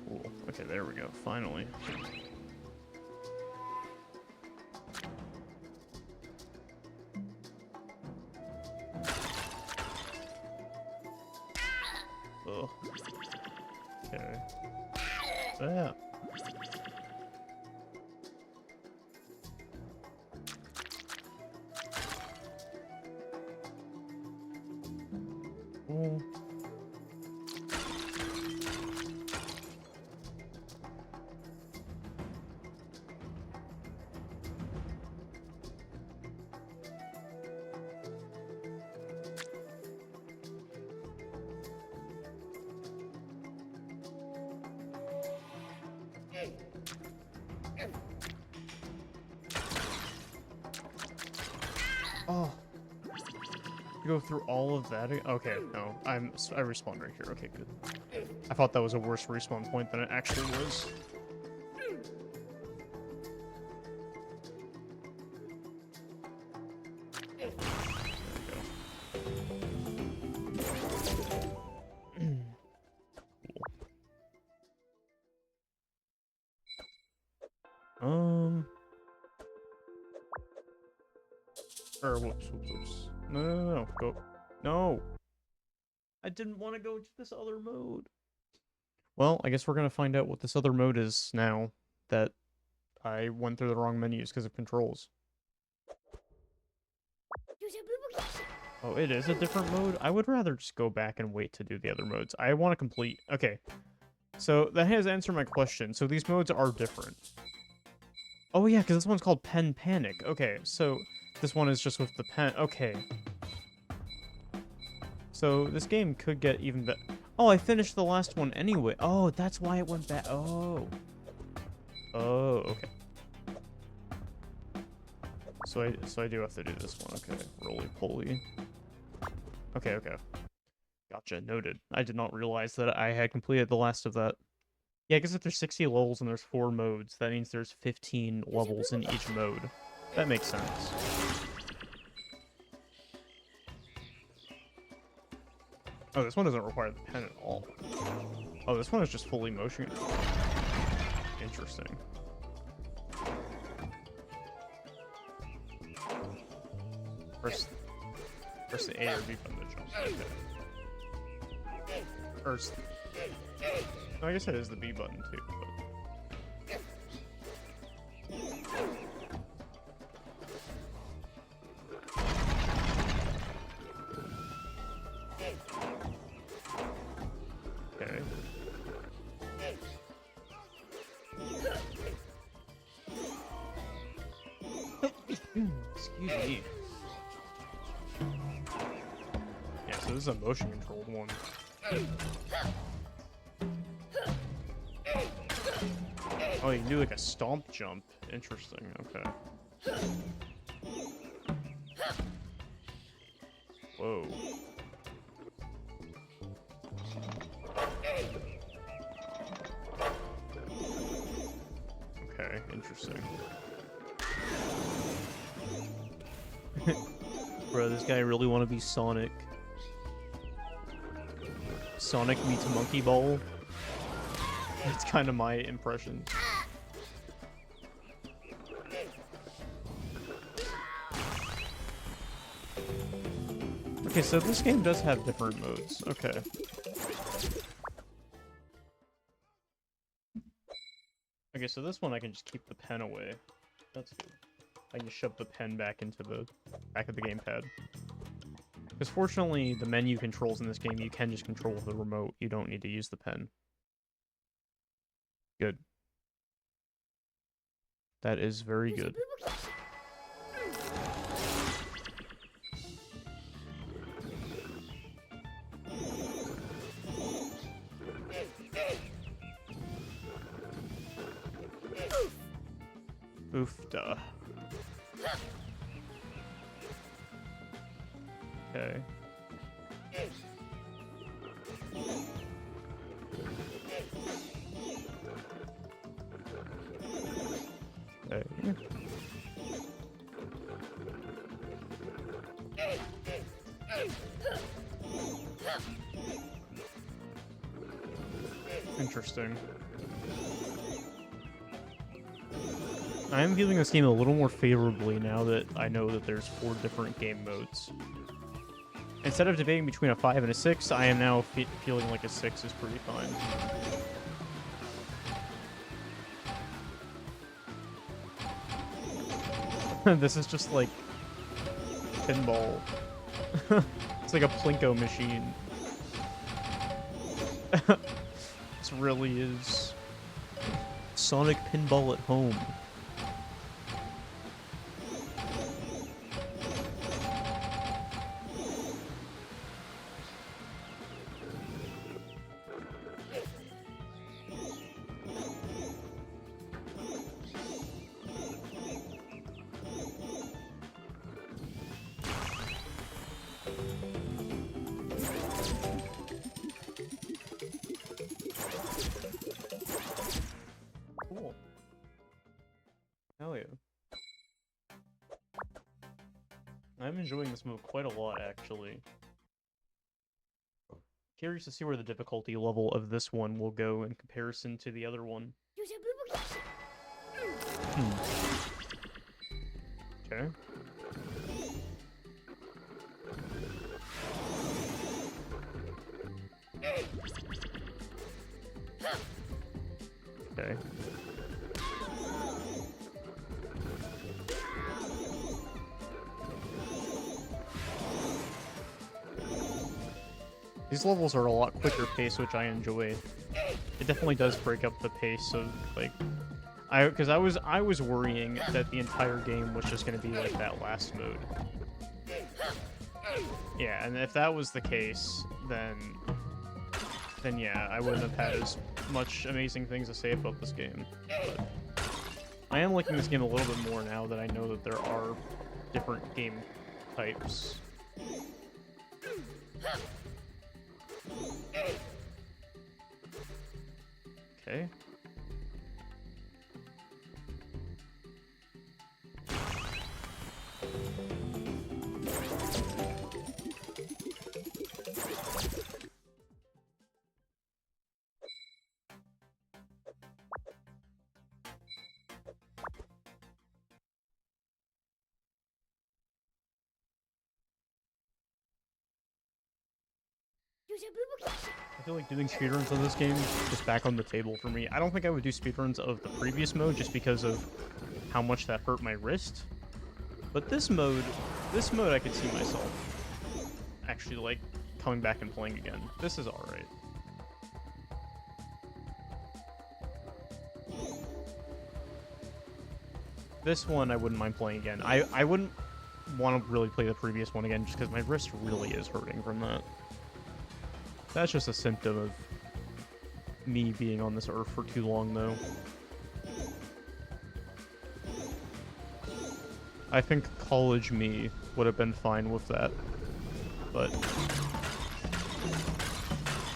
Cool. Okay, there we go. Finally. Ugh. Okay. Ah. Cool. Oh. You go through all of that? Okay, no. I respawned right here. Okay, good. I thought that was a worse respawn point than it actually was. There we go. Or whoops. No. Go. No. I didn't want to go to this other mode. Well, I guess we're gonna find out what this other mode is now that I went through the wrong menus because of controls. Oh, it is a different mode? I would rather just go back and wait to do the other modes. I want to complete... Okay. So, that has answered my question. So, these modes are different. Oh, yeah, because this one's called Pen Panic. Okay, so... This one is just with the pen. Okay. So, this game could get even better. Oh, I finished the last one anyway. Oh, that's why it went back. Oh. Oh, okay. So I do have to do this one. Okay. Roly-poly. Okay. Gotcha. Noted. I did not realize that I had completed the last of that. Yeah, I guess if there's 60 levels and there's 4 modes, that means there's 15 levels in each mode. That makes sense. Oh, this one doesn't require the pen at all. Oh, this one is just fully motion control. Interesting. Press the A or B button to jump. Okay. Or no, I guess it is the B button too. But... Okay. Excuse me. Yeah, so this is a motion controlled one. Oh, you can do like a stomp jump. Interesting, okay. Whoa. Okay, interesting. Bro, this guy really want to be Sonic. Sonic meets Monkey Ball. That's kind of my impression. Okay, so this game does have different modes. Okay. Okay, so this one I can just keep the pen away. That's good. I can shove the pen back into the back of the gamepad. Because fortunately, the menu controls in this game, you can just control with the remote. You don't need to use the pen. Good. That is very good. Oof, duh. Okay. Okay. Interesting. I am viewing this game a little more favorably now that I know that there's 4 different game modes. Instead of debating between a 5 and a 6, I am now feeling like a 6 is pretty fine. This is just like pinball. It's like a Plinko machine. This really is Sonic Pinball at home. Cool. Hell yeah. I'm enjoying this move quite a lot, actually. Curious to see where the difficulty level of this one will go in comparison to the other one. Okay. Okay. These levels are a lot quicker pace, which I enjoy. It definitely does break up the pace of, like... Because I was worrying that the entire game was just going to be like that last mode. Yeah, and if that was the case, then yeah, I wouldn't have had as much amazing things to say about this game. But I am liking this game a little bit more now that I know that there are different game types. Okay. I feel like doing speedruns on this game is back on the table for me. I don't think I would do speedruns of the previous mode just because of how much that hurt my wrist. But this mode I could see myself actually, like, coming back and playing again. This is alright. This one I wouldn't mind playing again. I wouldn't want to really play the previous one again just because my wrist really is hurting from that. That's just a symptom of me being on this earth for too long, though. I think college me would have been fine with that, but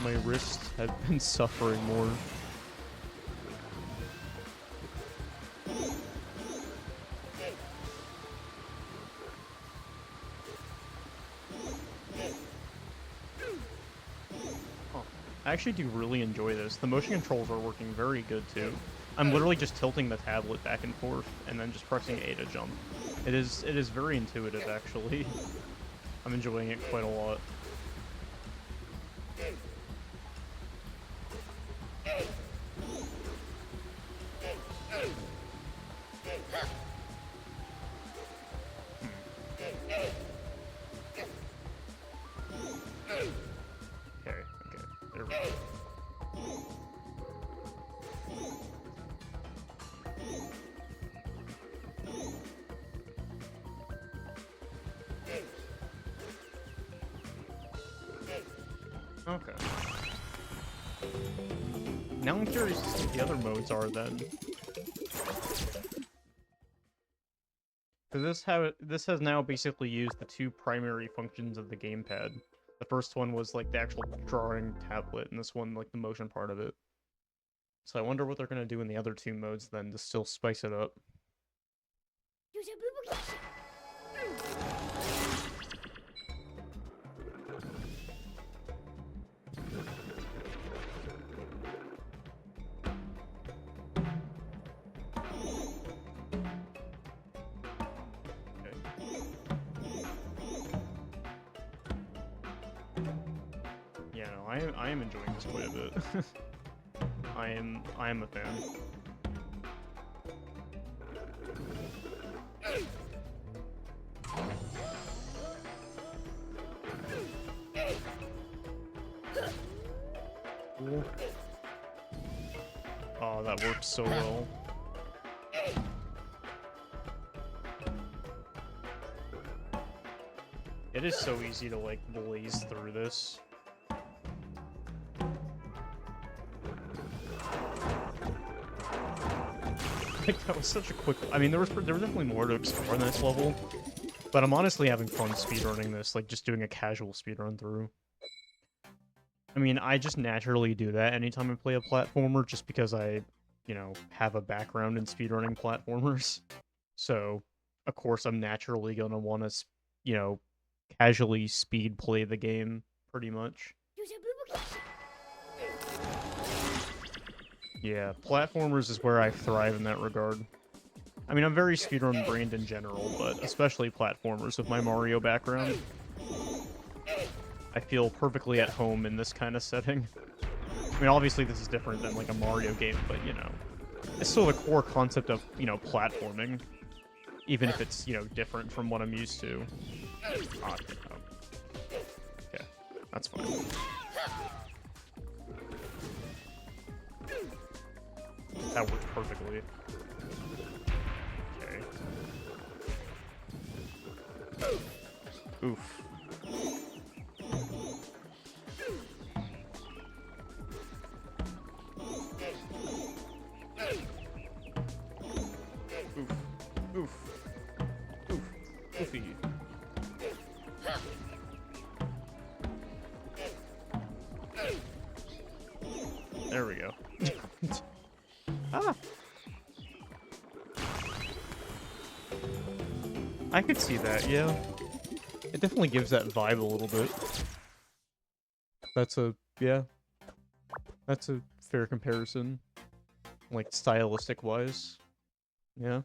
my wrists have been suffering more. I actually do really enjoy this. The motion controls are working very good, too. I'm literally just tilting the tablet back and forth, and then just pressing A to jump. It is very intuitive, actually. I'm enjoying it quite a lot. Okay, there we go. Okay. Now I'm curious to see what the other modes are then. So this has now basically used the two primary functions of the gamepad. The first one was like the actual drawing tablet, and this one like the motion part of it. So I wonder what they're gonna do in the other two modes then to still spice it up. Yeah, no, I am enjoying this quite a bit. I am a fan. Cool. Oh, that works so well. It is so easy to like blaze through this. Like, that was such a quick... I mean, there was definitely more to explore in this level, but I'm honestly having fun speedrunning this, like, just doing a casual speedrun through. I mean, I just naturally do that anytime I play a platformer, just because I, you know, have a background in speedrunning platformers. So, of course, I'm naturally gonna want to, you know, casually speed play the game, pretty much. Yeah, platformers is where I thrive in that regard. I mean, I'm very speedrun brained in general, but especially platformers with my Mario background. I feel perfectly at home in this kind of setting. I mean, obviously this is different than like a Mario game, but you know, it's still the core concept of, you know, platforming, even if it's, you know, different from what I'm used to. Okay, that's fine. That worked perfectly. Okay. Oof. Oof. Oof. Oof. Oofy. There we go. Ah! I could see that, yeah. It definitely gives that vibe a little bit. That's a fair comparison. Like, stylistic-wise. Yeah.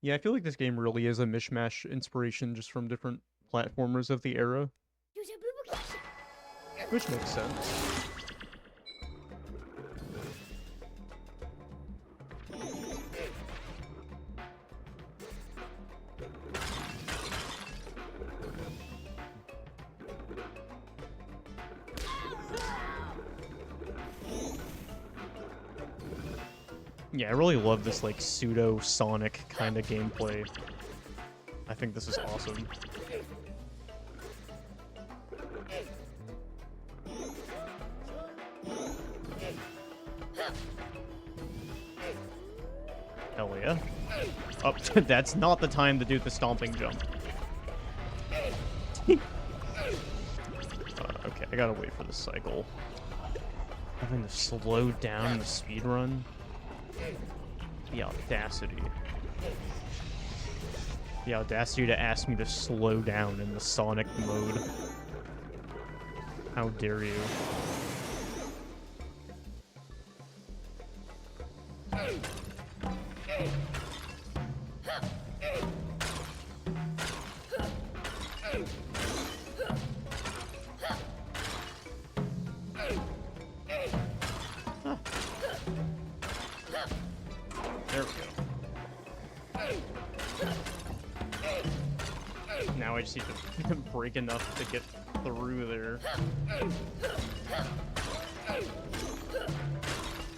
Yeah, I feel like this game really is a mishmash inspiration just from different platformers of the era. Which makes sense. Yeah, I really love this, like, pseudo-Sonic kind of gameplay. I think this is awesome. Hell yeah. Oh, that's not the time to do the stomping jump. Okay, I gotta wait for the cycle. Having to slow down the speed run. The audacity. The audacity to ask me to slow down in the Sonic mode. How dare you? There we go. Now I just need to break enough to get through there.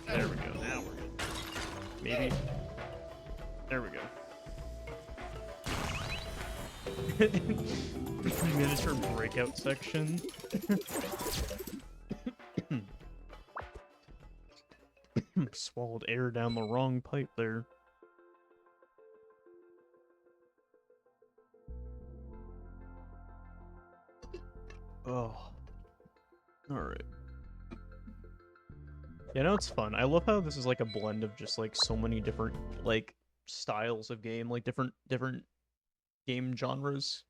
There we go. Now we're good. Maybe. There we go. Miniature breakout section. Swallowed air down the wrong pipe there. Oh. Alright. Yeah, no, it's fun. I love how this is like a blend of just like so many different like styles of game, like different game genres.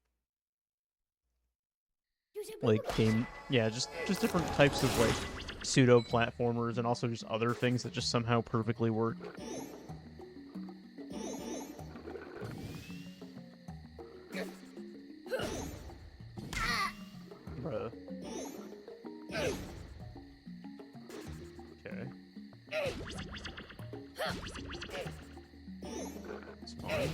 Like just different types of like pseudo platformers and also just other things that just somehow perfectly work. Bruh. Okay. It's fine.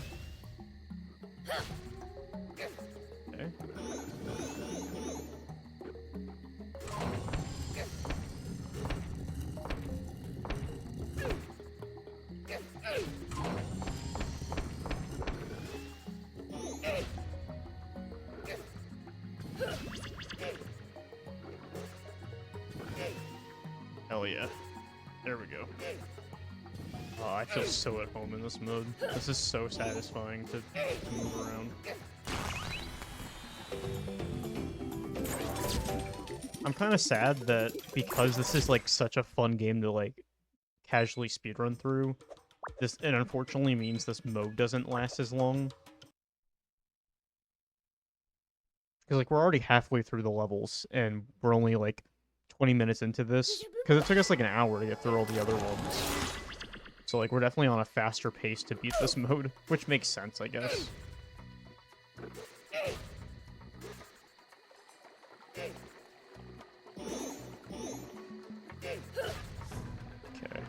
Okay. Hell yeah. There we go. Oh, I feel so at home in this mode. This is so satisfying to move around. I'm kind of sad that because this is like such a fun game to like casually speedrun through, it unfortunately means this mode doesn't last as long. Because like we're already halfway through the levels and we're only like 20 minutes into this, because it took us like an hour to get through all the other ones. So like we're definitely on a faster pace to beat this mode, which makes sense, I guess. Okay. Okay.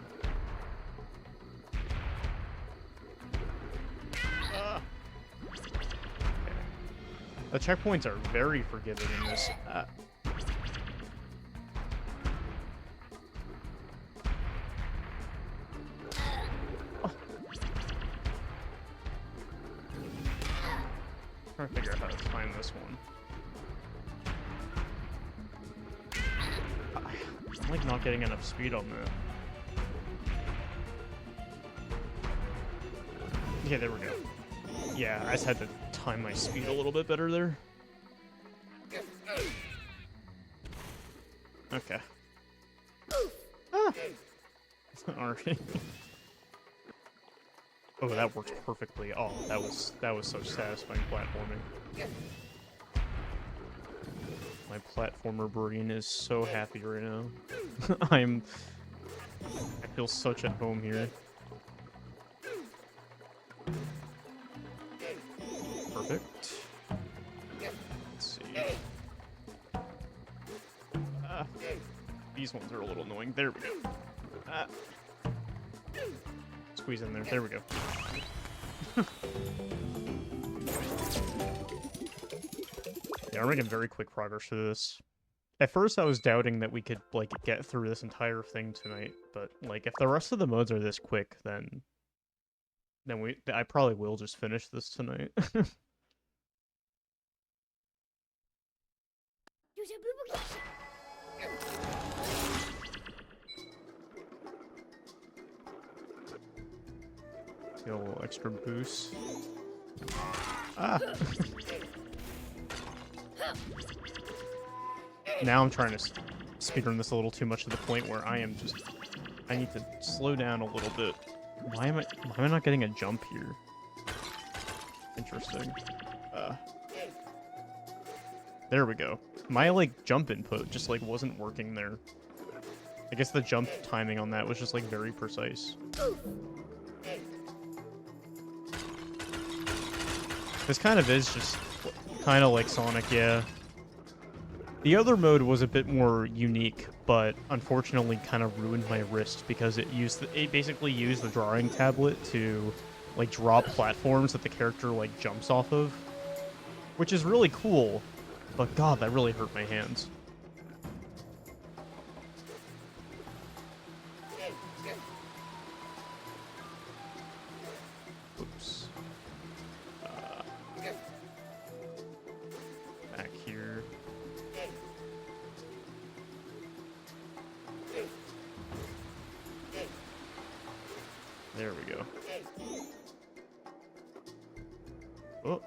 The checkpoints are very forgiving in this. Trying to figure out how to find this one. I'm like not getting enough speed on that. Yeah, there we go. Yeah, I just had to time my speed a little bit better there. Okay. Ah! Alright. Oh, that works perfectly. Oh, that was so satisfying platforming. My platformer brain is so happy right now. I feel such at home here. Perfect. Let's see. these ones are a little annoying. There we go. Ah. Squeeze in there. There we go. Yeah, we're making very quick progress through this. At first, I was doubting that we could, like, get through this entire thing tonight, but, like, if the rest of the modes are this quick, then I probably will just finish this tonight. Get a little extra boost. Ah! Now I'm trying to speedrun this a little too much to the point where I need to slow down a little bit. Why am I not getting a jump here? Interesting. There we go. My, like, jump input just, like, wasn't working there. I guess the jump timing on that was just, like, very precise. This kind of is just kind of like Sonic, yeah. The other mode was a bit more unique, but unfortunately kind of ruined my wrist because it basically used the drawing tablet to, like, draw platforms that the character, like, jumps off of, which is really cool, but god, that really hurt my hands. Oops. Back here. There we go. Oh.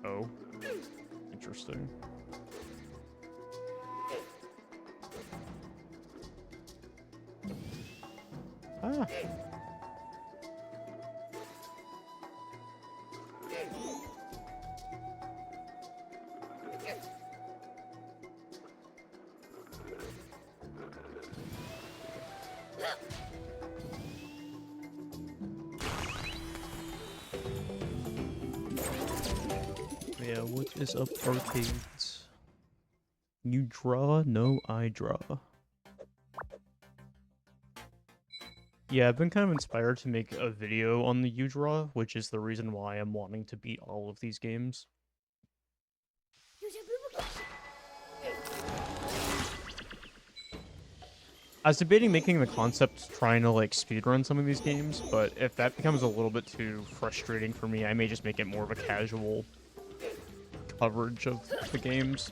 Oh. Interesting. Ah. Yeah, what is up, arcades? You draw? No, I draw. Yeah, I've been kind of inspired to make a video on the uDraw, which is the reason why I'm wanting to beat all of these games. I was debating making the concept trying to, like, speedrun some of these games, but if that becomes a little bit too frustrating for me, I may just make it more of a casual coverage of the games,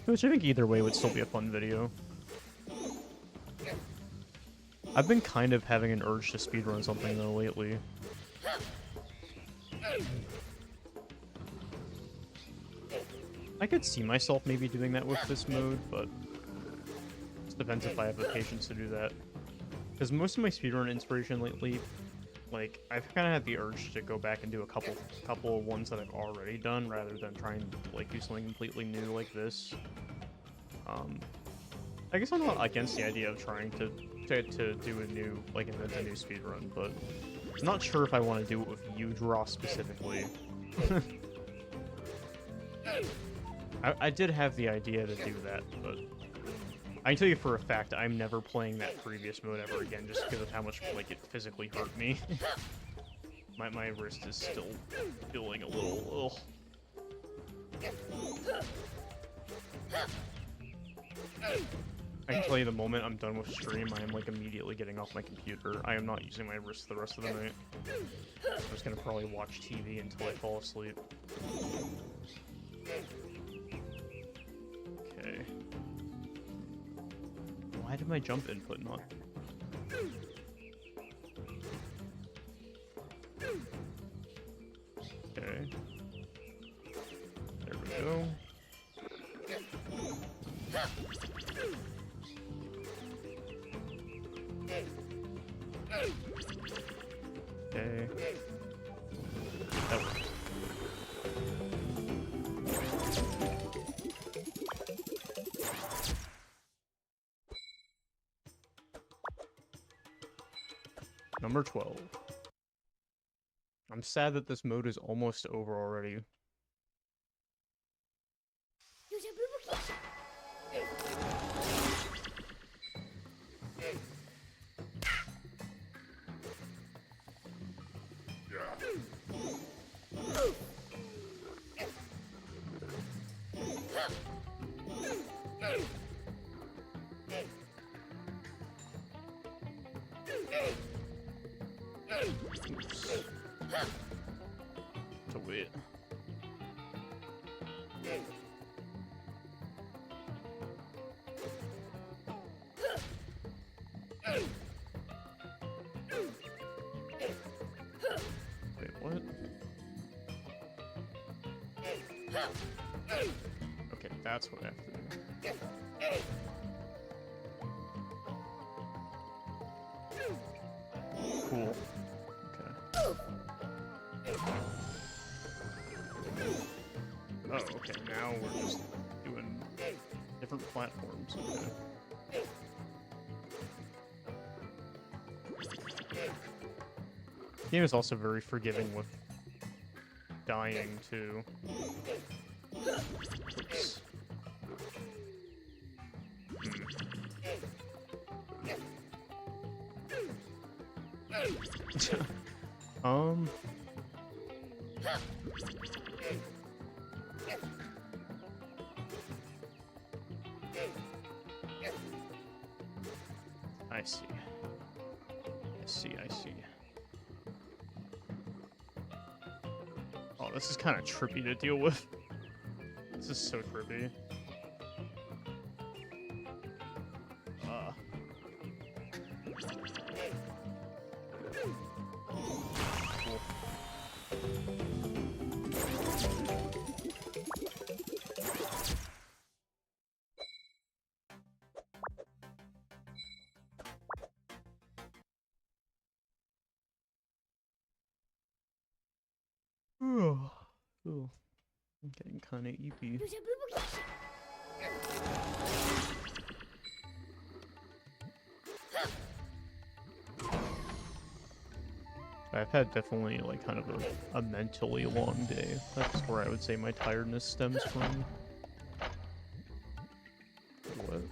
which I think either way would still be a fun video. I've been kind of having an urge to speedrun something, though, lately. I could see myself maybe doing that with this mode, but it depends if I have the patience to do that. Because most of my speedrun inspiration lately, like, I've kind of had the urge to go back and do a couple of ones that I've already done, rather than trying to, like, do something completely new like this. I guess I'm not against the idea of trying to do a new, like, invent a new speedrun, but I'm not sure if I want to do it with uDraw specifically. I did have the idea to do that, but I can tell you for a fact I'm never playing that previous mode ever again, just because of how much, like, it physically hurt me. my wrist is still feeling a little. Ugh. I can tell you the moment I'm done with stream, I am, like, immediately getting off my computer. I am not using my wrist the rest of the night. I'm just gonna probably watch TV until I fall asleep. Okay. Why did my jump input not? Okay. There we go. Okay. That worked. Number 12. I'm sad that this mode is almost over already. Oops. To wait. Wait, what? Okay, that's what I have to do. Cool. Okay. Oh, okay, now we're just doing different platforms. Okay. The game is also very forgiving with dying, too. Oops. I see. I see. Oh, this is kind of trippy to deal with. This is so trippy. Cool. Ooh. I'm getting kind of eepy. I've had definitely like kind of a mentally long day. That's where I would say my tiredness stems from. What?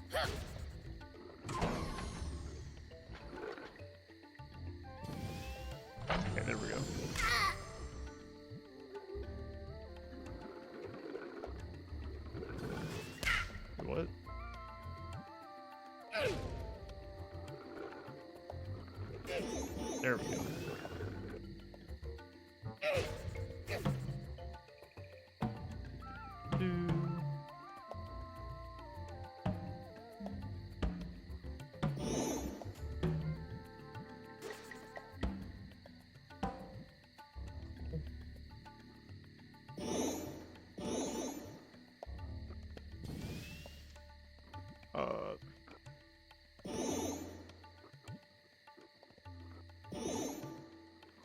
Okay, there we go. What? There we go.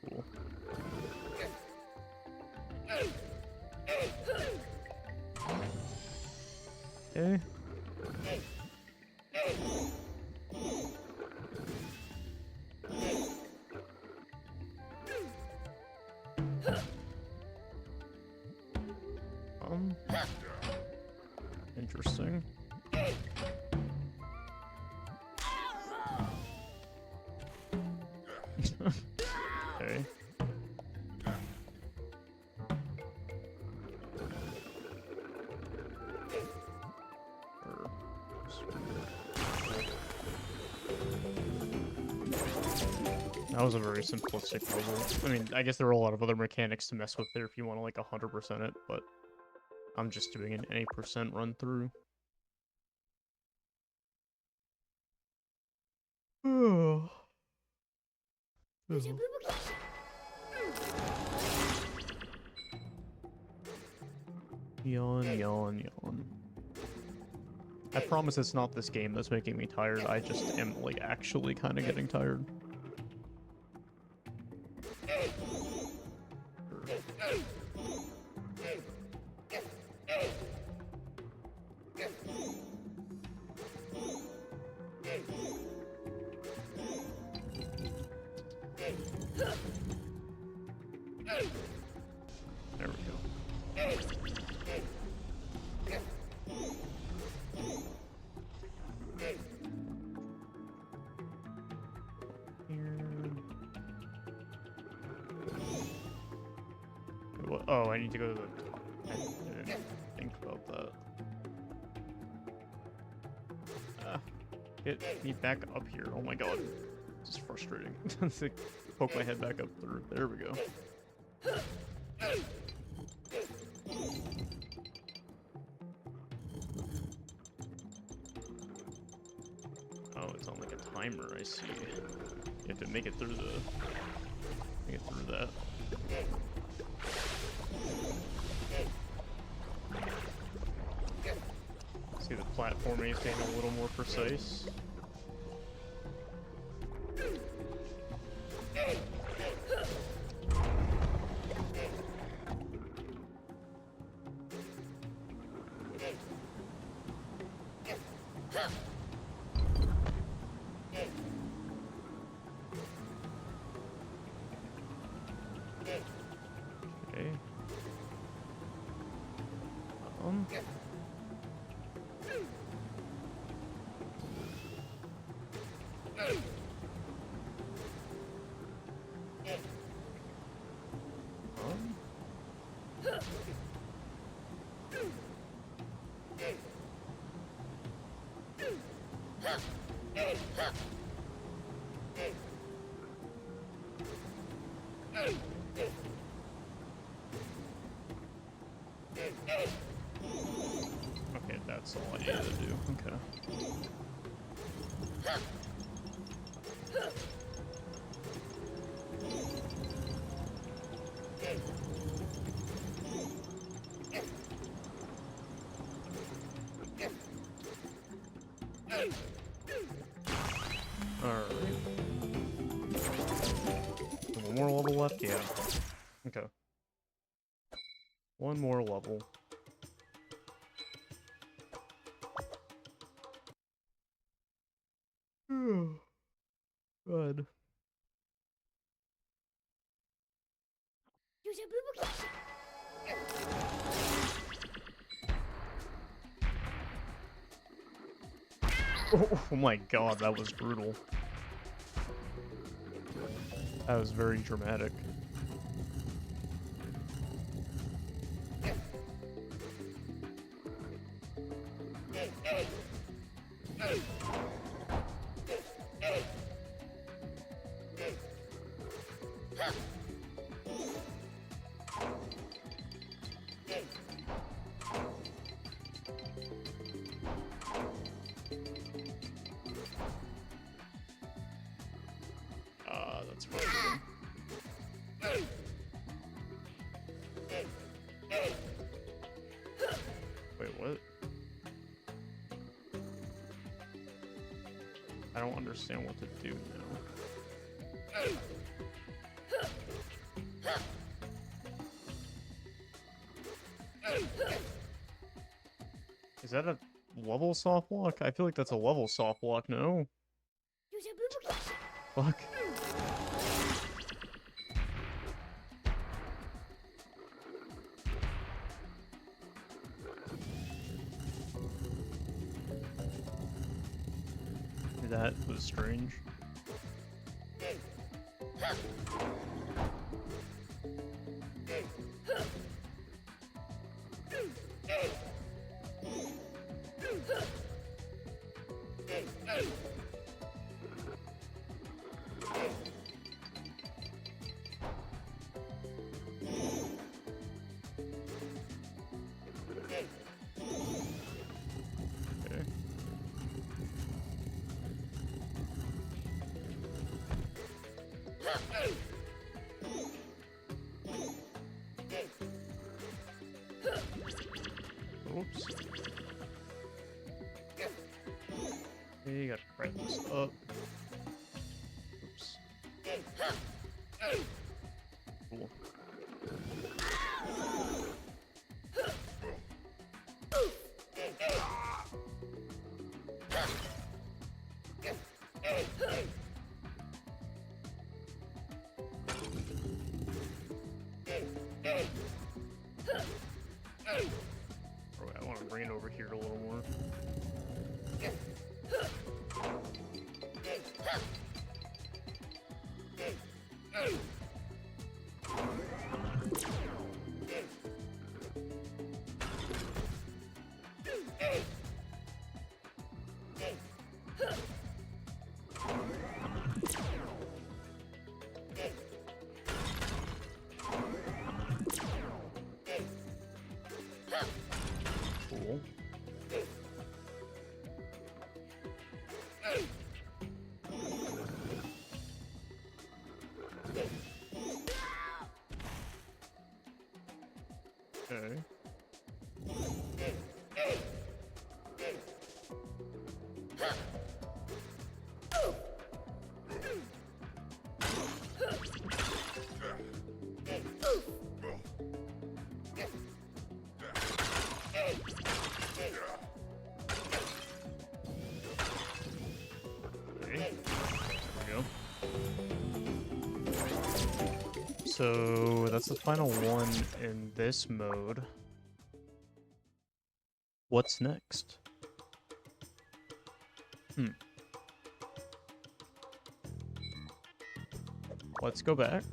Cool. Okay. Interesting. Okay. That was a very simplistic level. I mean, I guess there are a lot of other mechanics to mess with there if you want to like 100% it, but I'm just doing an 80% run through. Oh. Yawn, yawn, yawn. I promise it's not this game that's making me tired. I just am like actually kind of getting tired. There we go. Oh, I need to go to the top. I didn't think about that. Get me back up here. Oh my god. This is frustrating. frustrating. To poke my head back up through. There we go. Oh, it's on like a timer, I see. You have to make it through that. See the platforming is getting a little more precise. Okay. Okay, that's all I needed to do. Okay. Alright. One more level left? Yeah. Okay. One more level. Good. Oh my god, that was brutal. That was very dramatic. That's right. Wait, what? I don't understand what to do now. Is that a level soft block? I feel like that's a level soft block, no? Fuck. That was strange. Oops. Okay, gotta crank this up. Oops. Cool. I want to bring it over here a little more. So that's the final one in this mode. What's next? Let's go back.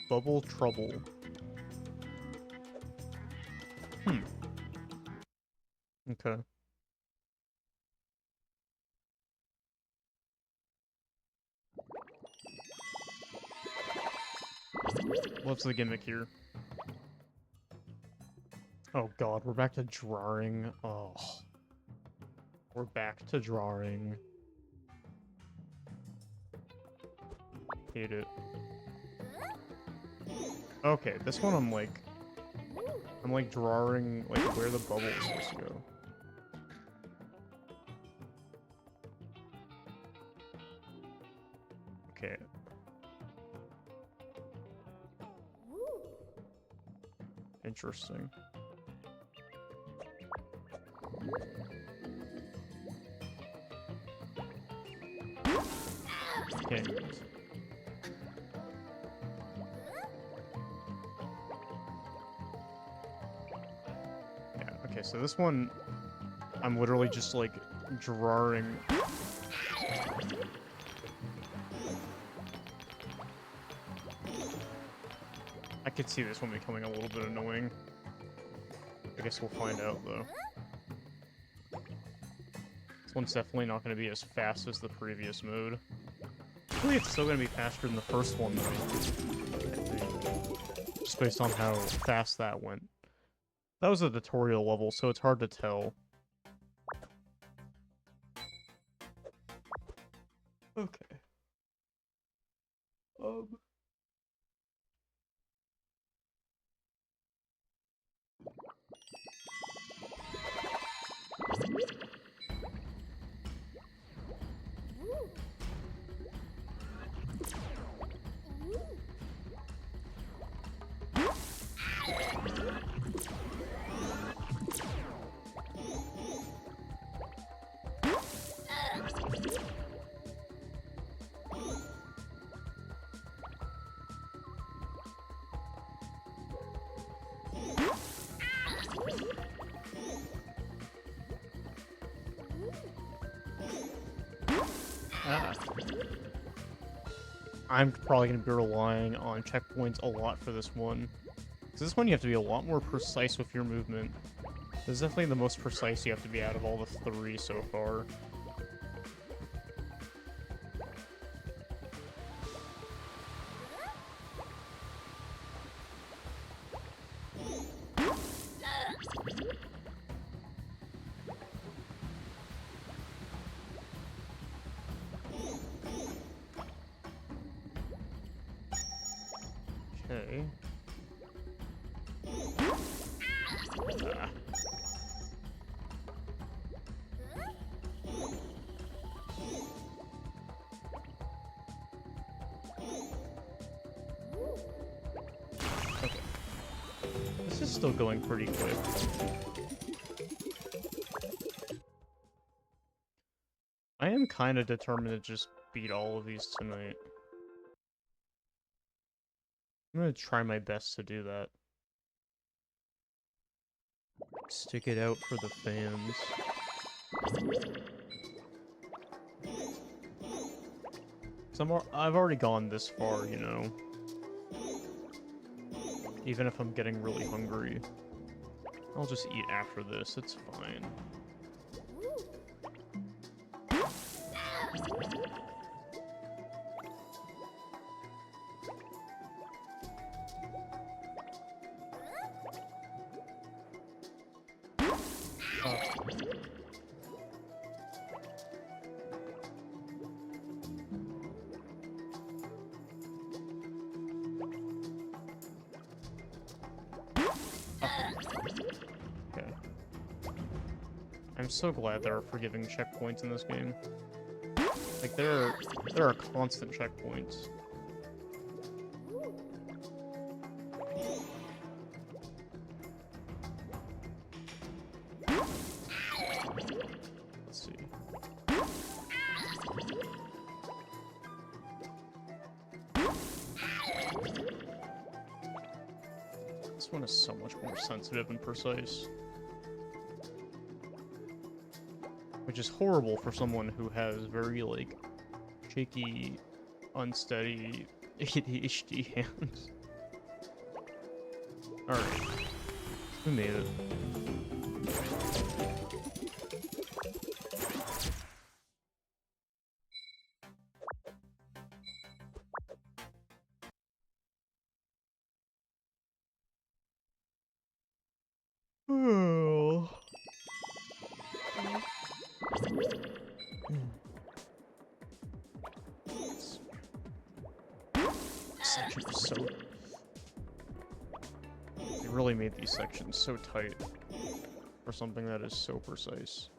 Bubble Trouble. Okay. What's the gimmick here? Oh god, we're back to drawing. Oh. We're back to drawing. Hate it. Okay, this one I'm like drawing like where the bubble is supposed to go. Okay. Interesting. Okay. Yeah, okay, so this one, I'm literally just, like, drawing... I could see this one becoming a little bit annoying. I guess we'll find out, though. This one's definitely not going to be as fast as the previous mode. Hopefully it's still going to be faster than the first one, though. I think. Just based on how fast that went. That was a tutorial level, so it's hard to tell. Okay. I'm probably going to be relying on checkpoints a lot for this one. Because this one you have to be a lot more precise with your movement. This is definitely the most precise you have to be out of all the three so far. Okay. Okay. This is still going pretty quick. I am kind of determined to just beat all of these tonight. I'm gonna try my best to do that. Stick it out for the fans. I've already gone this far, you know. Even if I'm getting really hungry. I'll just eat after this, it's fine. Okay. I'm so glad there are forgiving checkpoints in this game. Like, there are constant checkpoints. Let's see. This one is so much more sensitive and precise. Which is horrible for someone who has very, like, shaky, unsteady ADHD hands. Alright. We made it. Oh. Section is so... They really made these sections so tight for something that is so precise.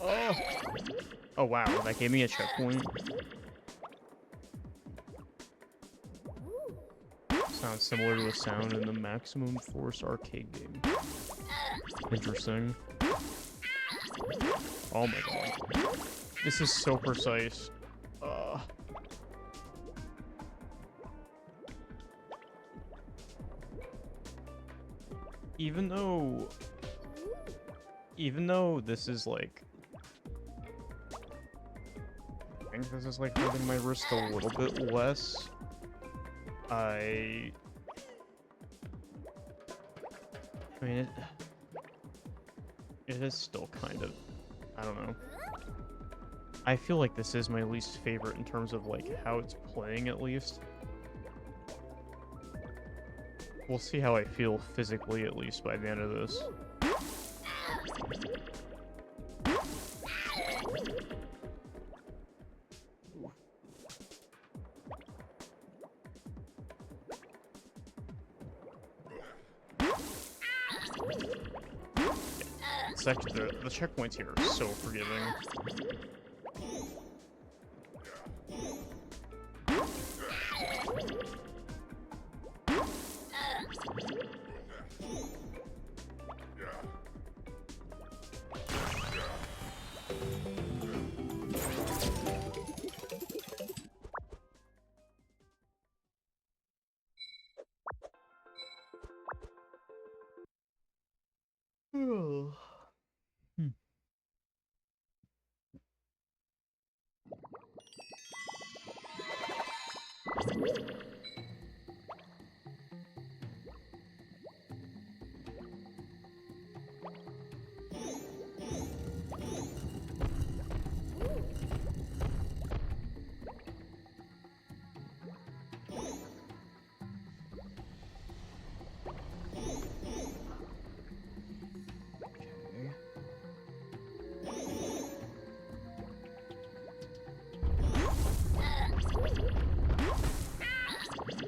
Oh! Oh wow, that gave me a checkpoint. Sounds similar to a sound in the Maximum Force arcade game. Interesting. Oh my god. This is so precise. Even though this is like, I think this is like hurting my wrist a little bit less. I mean, it is still kind of, I don't know. I feel like this is my least favorite in terms of like how it's playing, at least. We'll see how I feel physically, at least, by the end of this. The checkpoints here are so forgiving.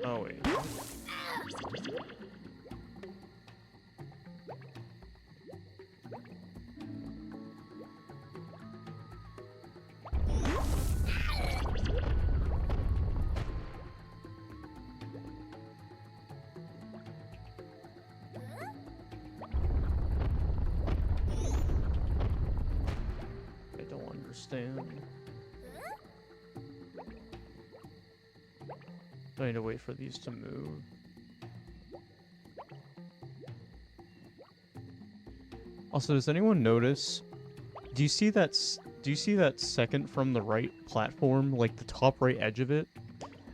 Oh wait. I don't understand. I need to wait for these to move. Also, does anyone notice? Do you see that second from the right platform, like the top right edge of it?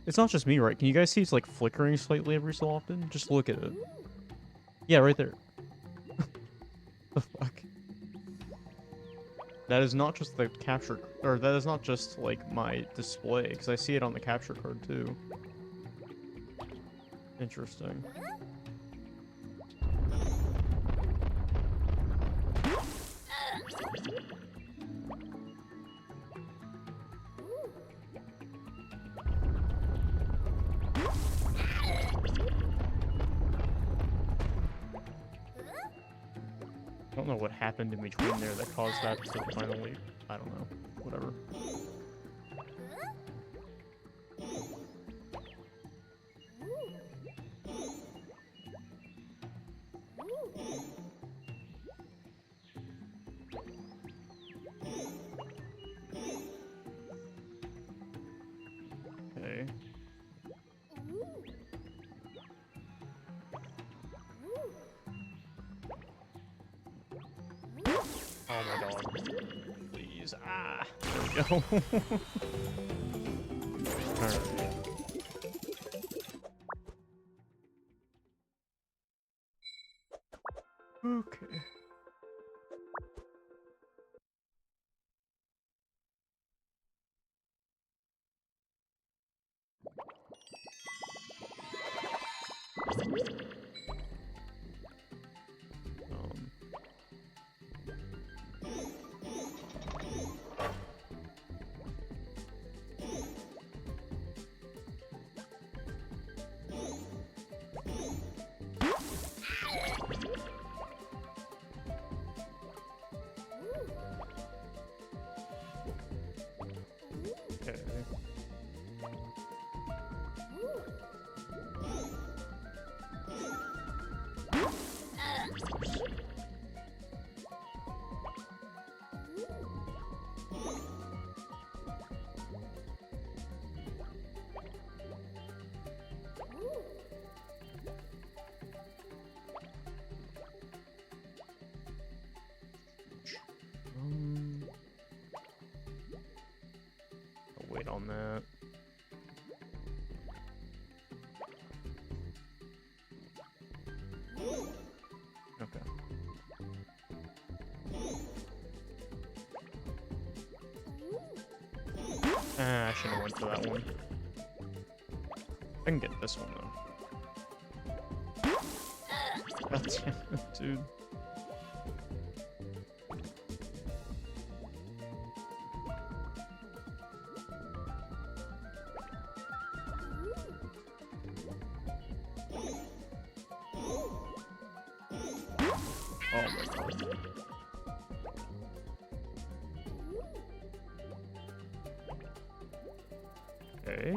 It's not just me, right? Can you guys see it's like flickering slightly every so often? Just look at it. Yeah, right there. The fuck? That is not just the capture, or that is not just like my display, because I see it on the capture card too. Interesting. know what happened in between there that caused that to finally, I don't know, whatever. Okay. Oh my god. Please. Ah! There we go. Alright. Okay. Okay. I'll wait on that. Okay. Ah, I shouldn't have went for that one. I can get this one though. God damn it, dude. Oh my god. Okay.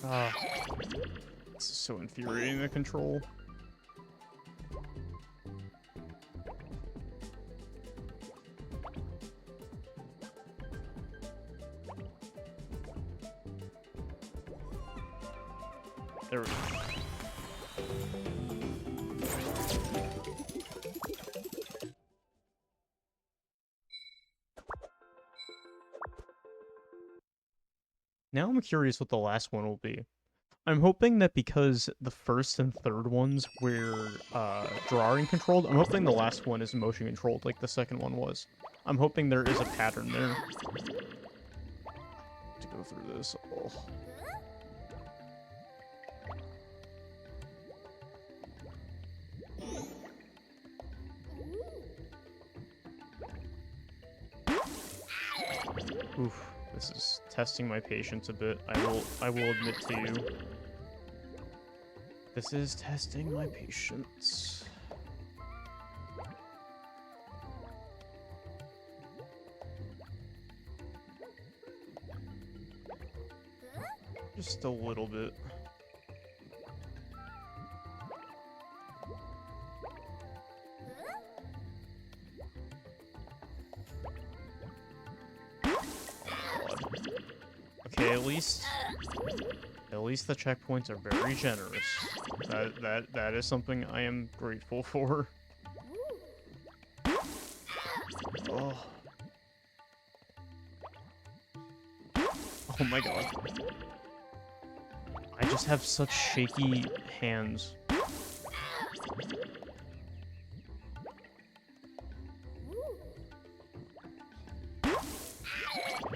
Ah. This is so infuriating to control. There we go. Now I'm curious what the last one will be. I'm hoping that because the first and third ones were drawing controlled, I'm hoping the last one is motion controlled like the second one was. I'm hoping there is a pattern there. To go through this. Oh. Oof, this is testing my patience a bit. I will admit to you. This is testing my patience. Just a little bit. Okay, at least the checkpoints are very generous. That is something I am grateful for. Oh. Oh my god. I just have such shaky hands.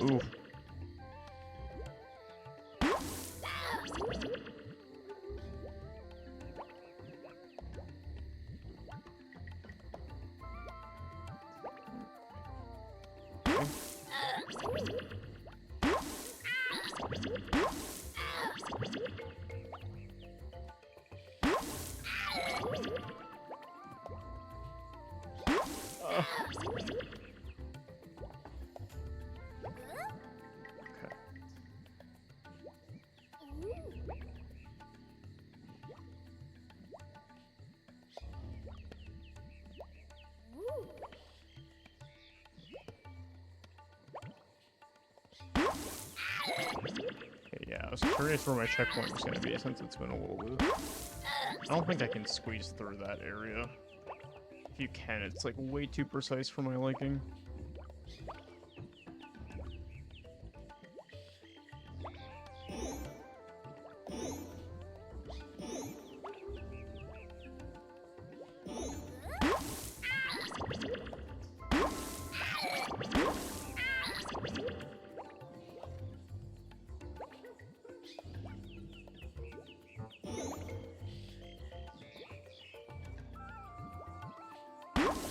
Ooh. was curious where my checkpoint was going to be since it's been a little bit. I don't think I can squeeze through that area. If you can, it's like way too precise for my liking.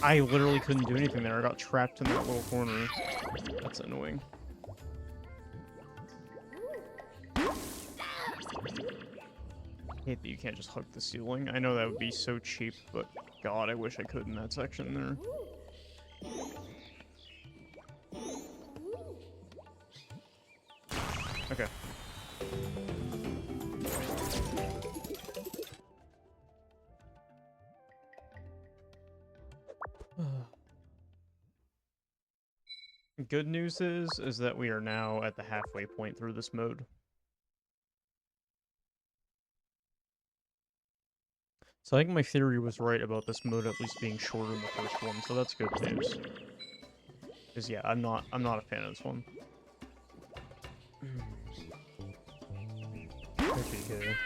I literally couldn't do anything there. I got trapped in that little corner. That's annoying. I hate that you can't just hug the ceiling. I know that would be so cheap, but God, I wish I could in that section there. Okay. Good news is that we are now at the halfway point through this mode. So I think my theory was right about this mode at least being shorter than the first one, so that's good news. Because yeah, I'm not a fan of this one. Okay, good.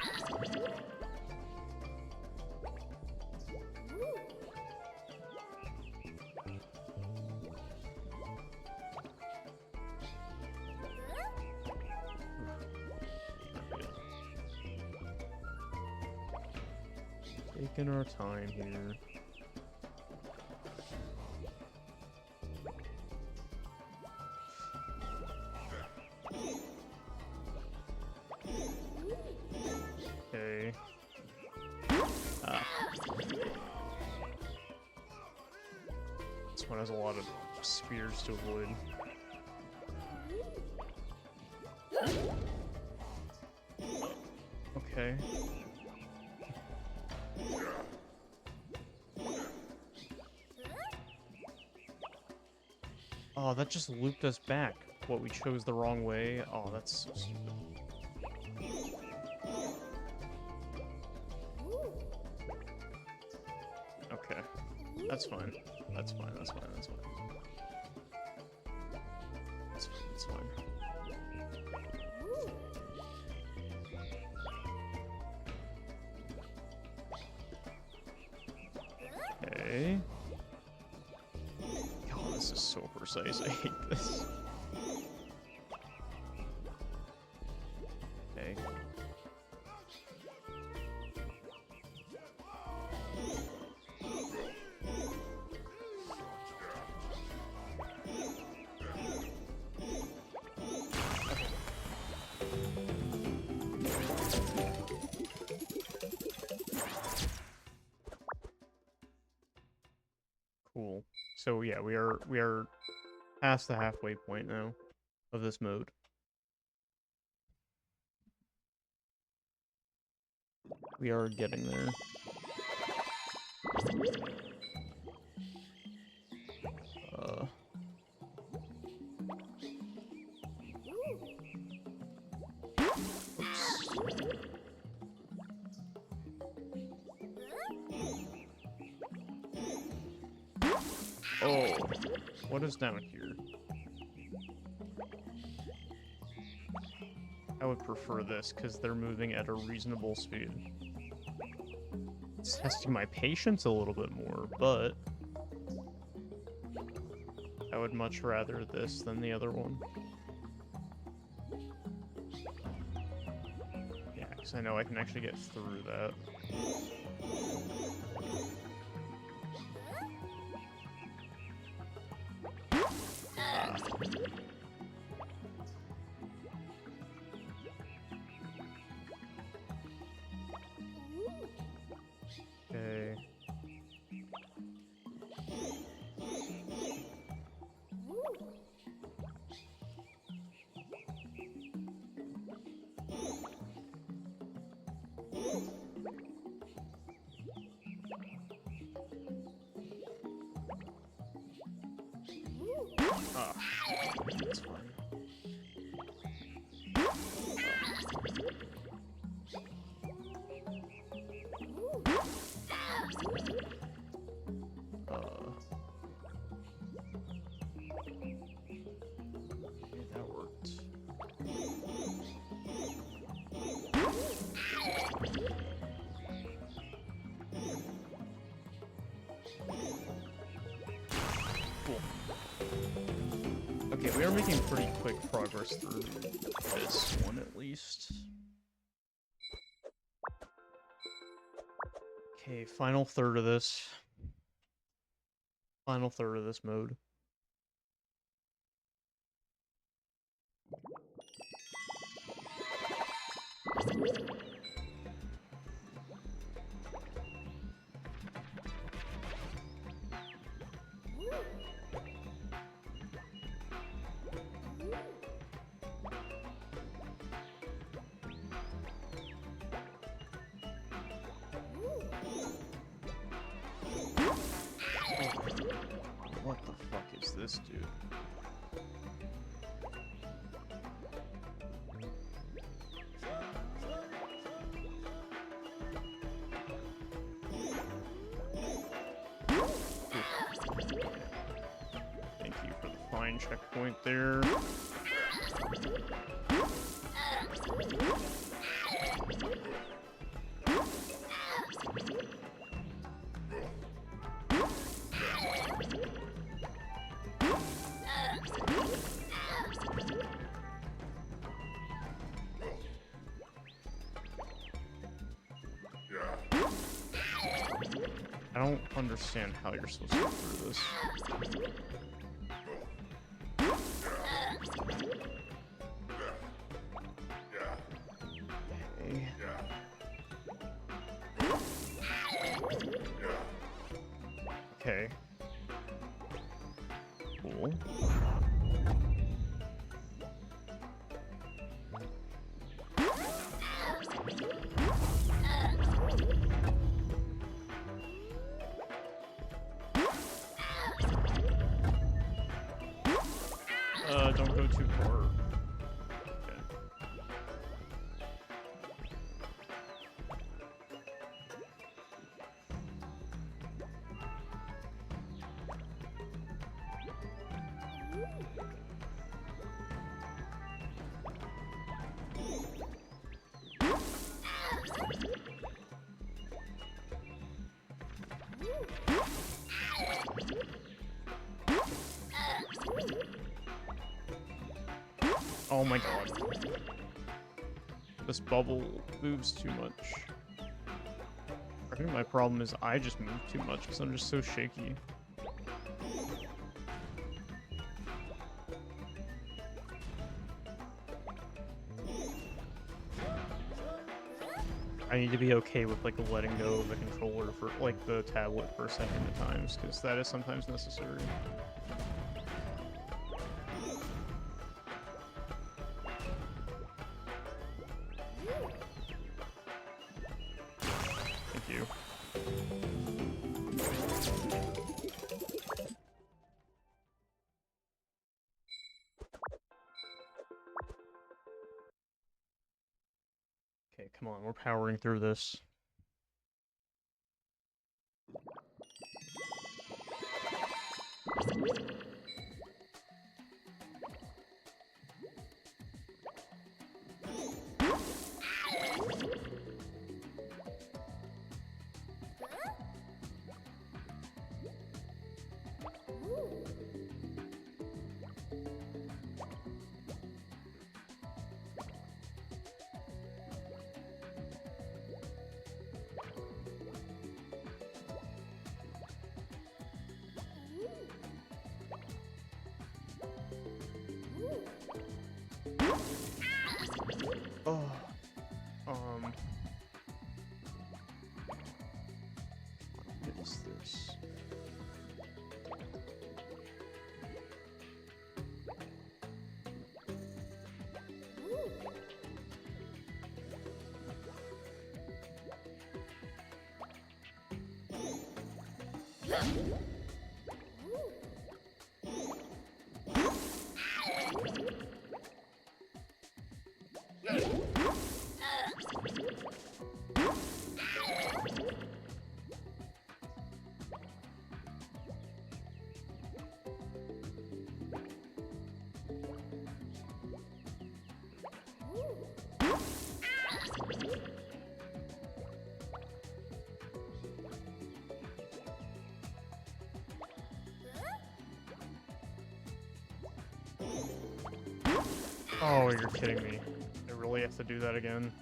Taking our time here. Okay. This one has a lot of spears to avoid. Okay. Oh, that just looped us back. What, we chose the wrong way? Oh, that's so stupid. Okay. That's fine. That's fine, that's fine, that's fine. That's fine, that's fine. Okay. Oh, this is so precise. I hate this. Okay. Cool. So yeah, we are past the halfway point now of this mode. We are getting there. Oh, what is down here? I would prefer this, because they're moving at a reasonable speed. It's testing my patience a little bit more, but I would much rather this than the other one. Yeah, because I know I can actually get through that. Okay. Ah, that's fine. Cool. Okay, we are making pretty quick progress through this one at least. Okay, final third of this. Final third of this mode. What the fuck is this, dude? Thank you for the fine checkpoint there. I don't understand how you're supposed to get through this. Okay. Okay. Cool. Don't go too far. Okay. Oh my god. This bubble moves too much. I think my problem is I just move too much because I'm just so shaky. I need to be okay with like letting go of the controller for like the tablet for a second at times, because that is sometimes necessary. Thank you. Okay, come on, we're powering through this. Oh, what is this? Oh, you're kidding me. I really have to do that again.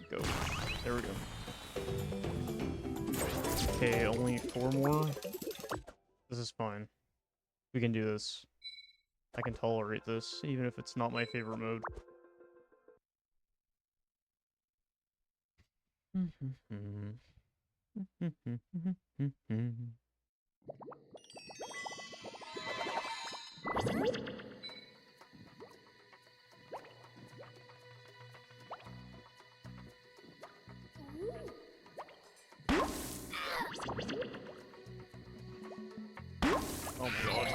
Go. There we go. Okay, only 4 more. This is fine. We can do this. I can tolerate this, even if it's not my favorite mode. Oh my god.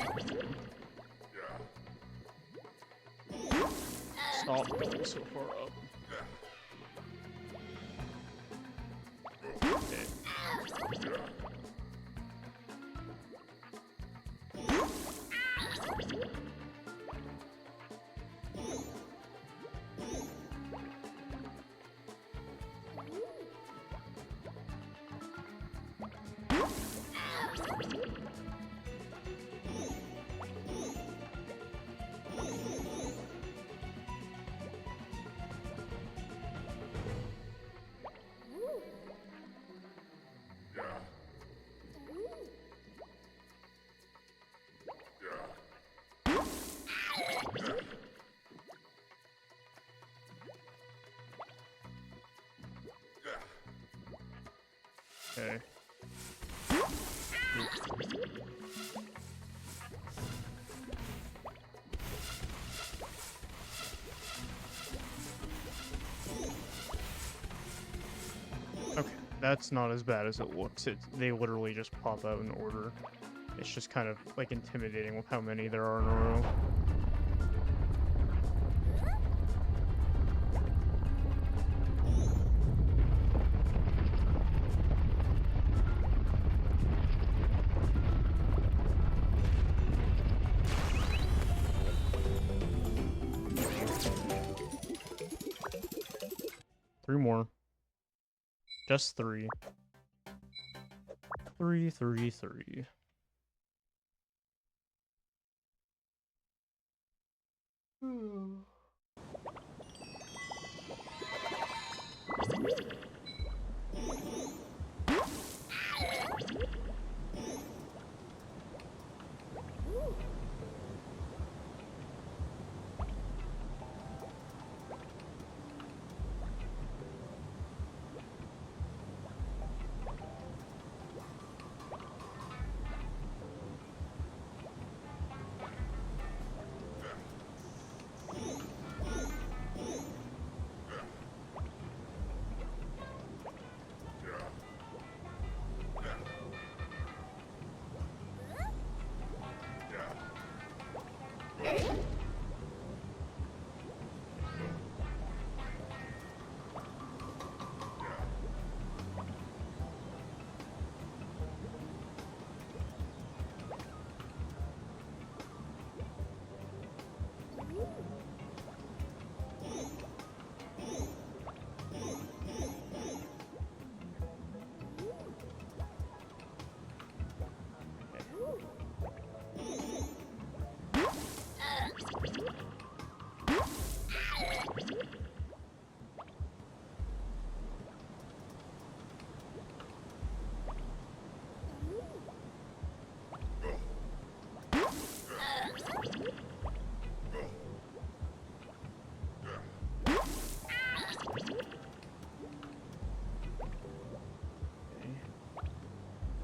Stop going so far up. Okay. Okay. Okay, that's not as bad as it looks. They literally just pop out in order. It's just kind of like intimidating with how many there are in a row. Three more. Just 3. 3, 3, 3.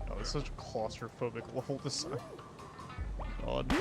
Oh, it's such a claustrophobic level design. God.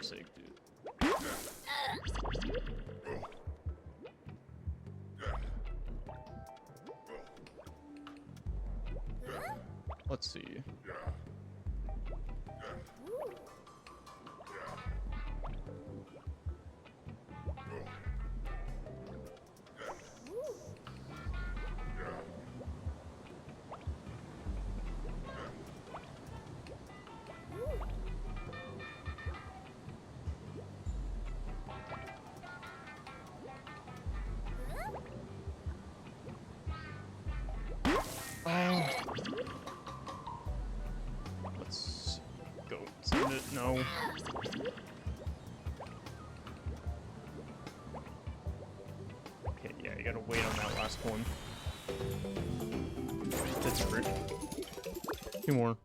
fuck's sake, dude. Let's see. Let's go. Send it. No. Okay, yeah, you gotta wait on that last one. That's rude. 2 more.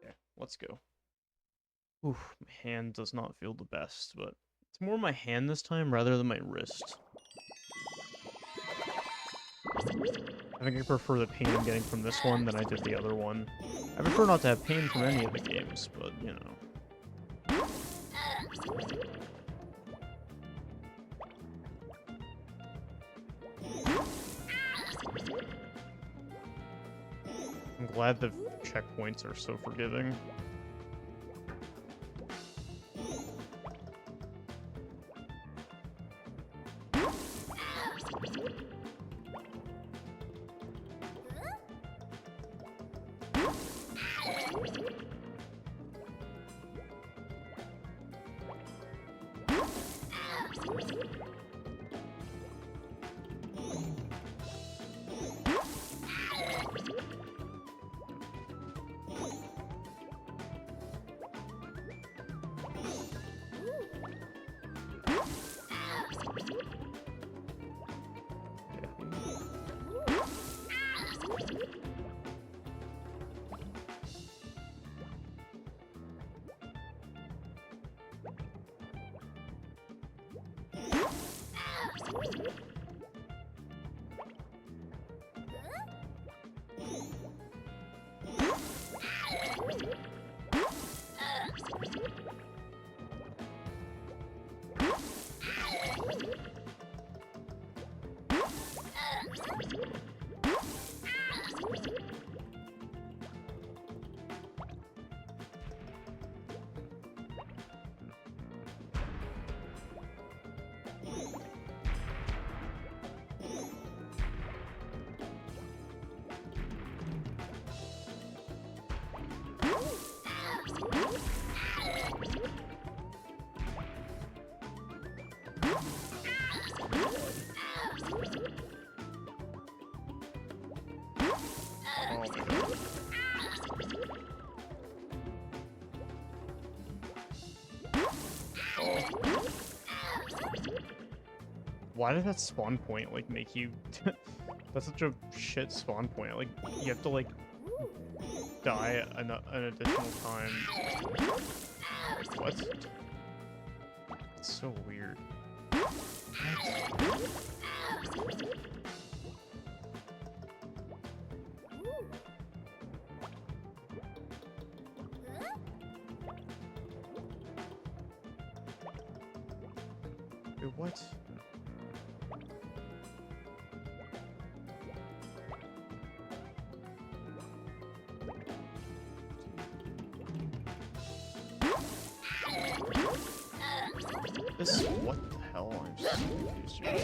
Okay, let's go. Oof, my hand does not feel the best, but it's more my hand this time rather than my wrist. I think I prefer the pain I'm getting from this one than I did the other one. I prefer not to have pain from any of the games, but, you know. I'm glad the checkpoints are so forgiving. Why did that spawn point, like, make you... That's such a shit spawn point. Like, you have to, like, die an additional time. Like, what? It's so weird. Dude, what? This, what the hell? I'm so confused here.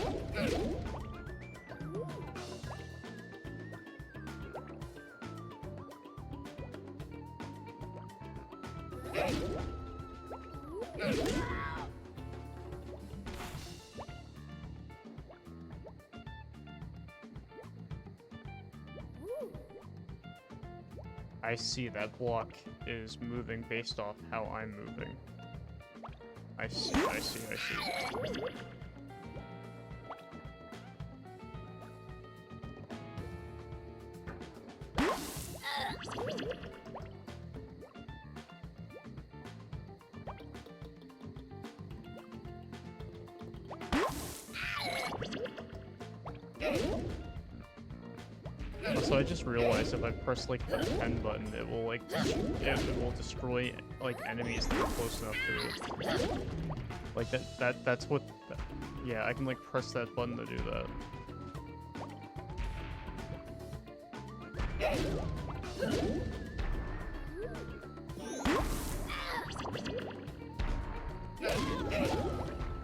I see that block is moving based off how I'm moving. I see. Also, I just realized if I press like the 10 button, it will like it will destroy like enemies that are close enough to it. Like that's what. Yeah, I can like press that button to do that.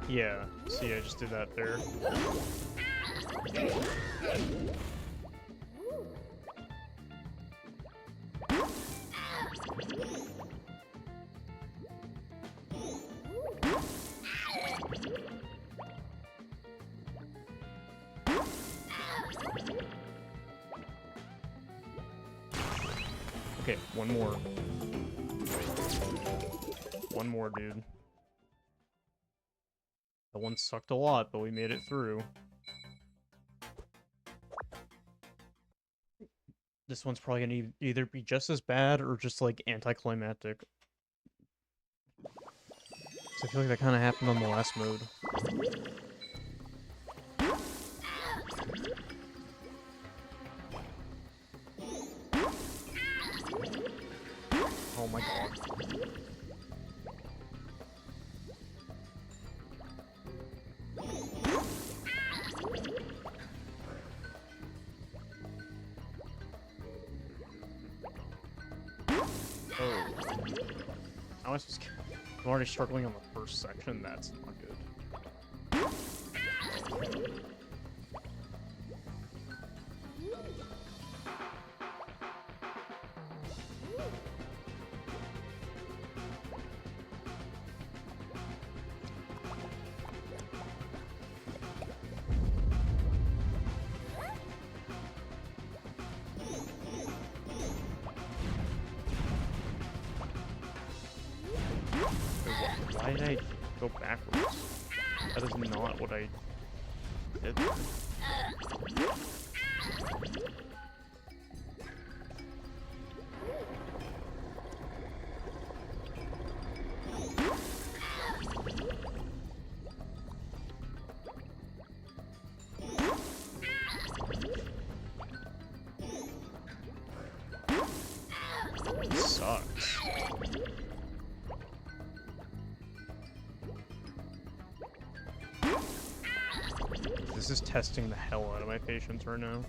Yeah, see, I just did that there. Okay, one more. One more, dude. That one sucked a lot, but we made it through. This one's probably gonna either be just as bad or just like anticlimactic. So I feel like that kind of happened on the last mode. Oh my god. Oh. How am I supposed to... I'm already struggling on the first section, that's not good. Why did I go backwards? That is not what I did. This sucks. This is testing the hell out of my patience right now.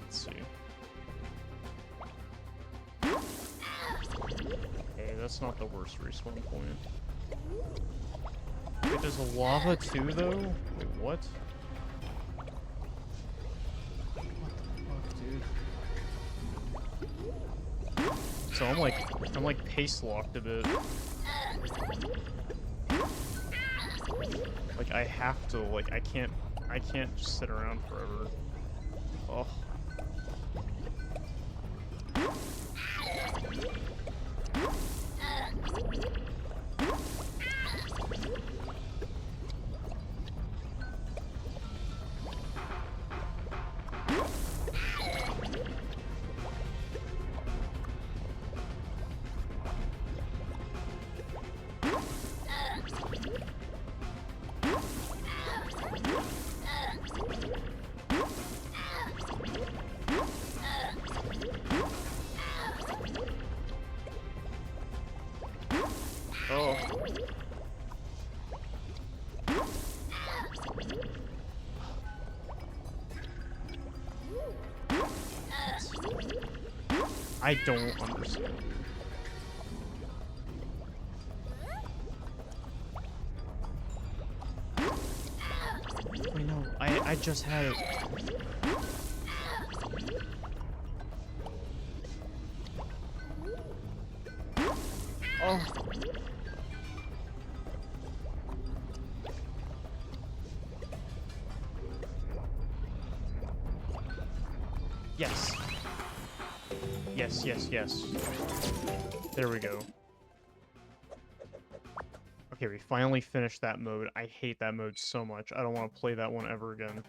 Let's see. Okay, that's not the worst respawn point. Wait, there's a lava too, though? Wait, what? What the fuck, dude? So I'm like pace locked a bit. Like I have to, like I can't just sit around forever. Oh. Oh. I don't understand. Wait, no, I just had it. Oh. Yes. Yes, yes, yes. There we go. Okay, we finally finished that mode. I hate that mode so much. I don't want to play that one ever again.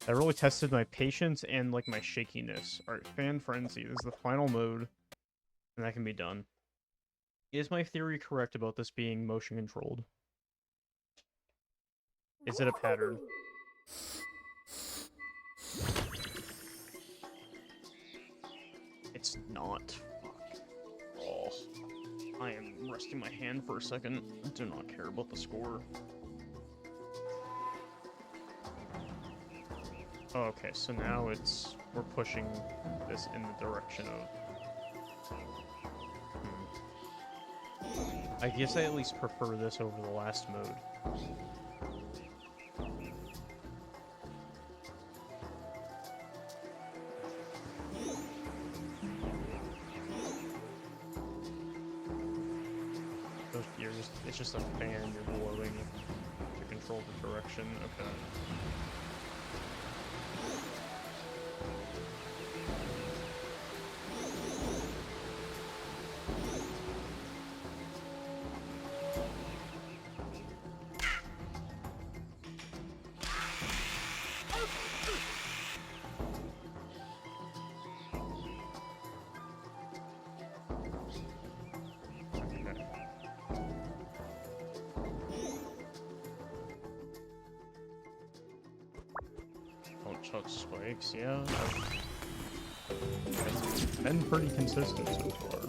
That really tested my patience and, like, my shakiness. Alright, Fan Frenzy. This is the final mode, and that can be done. Is my theory correct about this being motion controlled? Is it a pattern? It's not. Fuck. Oh. I am resting my hand for a second. I do not care about the score. Okay, so now we're pushing this in the direction of... I guess I at least prefer this over the last mode. Those gears, it's just a fan you're blowing to control the direction. Okay. Chuck spikes, yeah. It's been pretty consistent so far.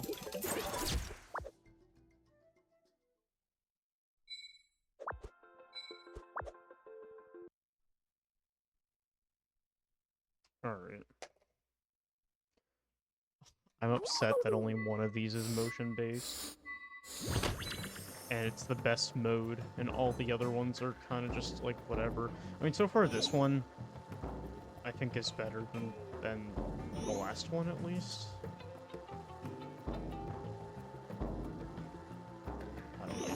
Alright. I'm upset that only one of these is motion-based. And it's the best mode, and all the other ones are kind of just, like, whatever. I mean, so far this one, I think is better than the last one, at least. I don't know.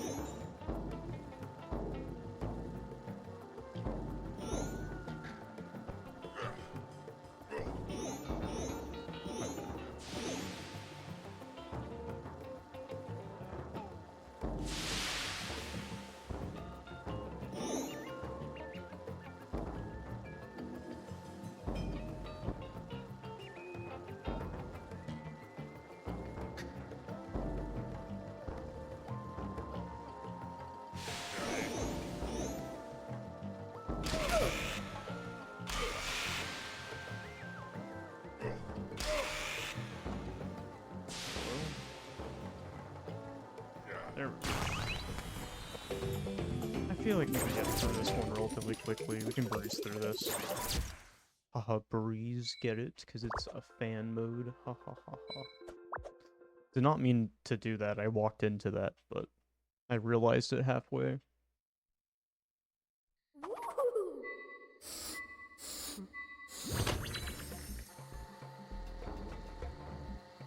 There we go. I feel like we can get through this one relatively quickly. We can breeze through this. Haha, breeze, get it? Because it's a fan mode. Ha ha ha ha. Did not mean to do that. I walked into that, but I realized it halfway.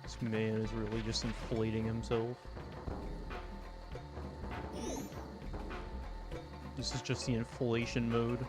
This man is really just inflating himself. This is just the inflation mode.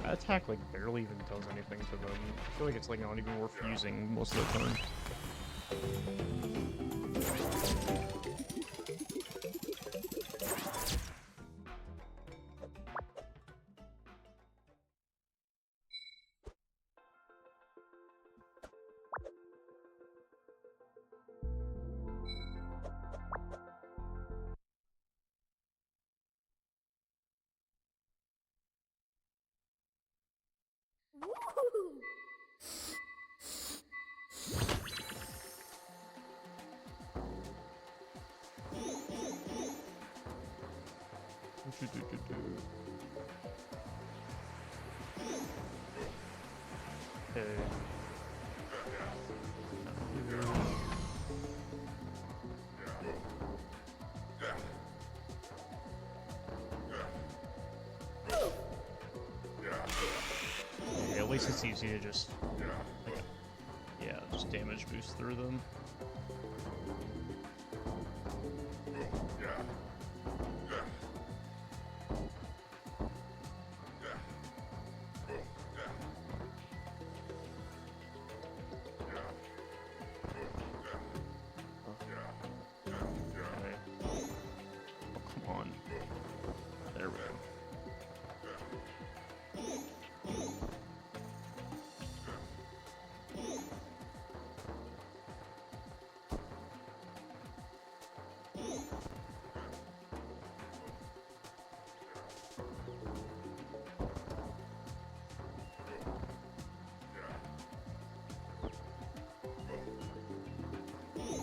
That attack, like, barely even does anything to them. I feel like it's, like, not even worth using most of the time. Okay. Okay, at least it's easy to just, like, yeah, just damage boost through them.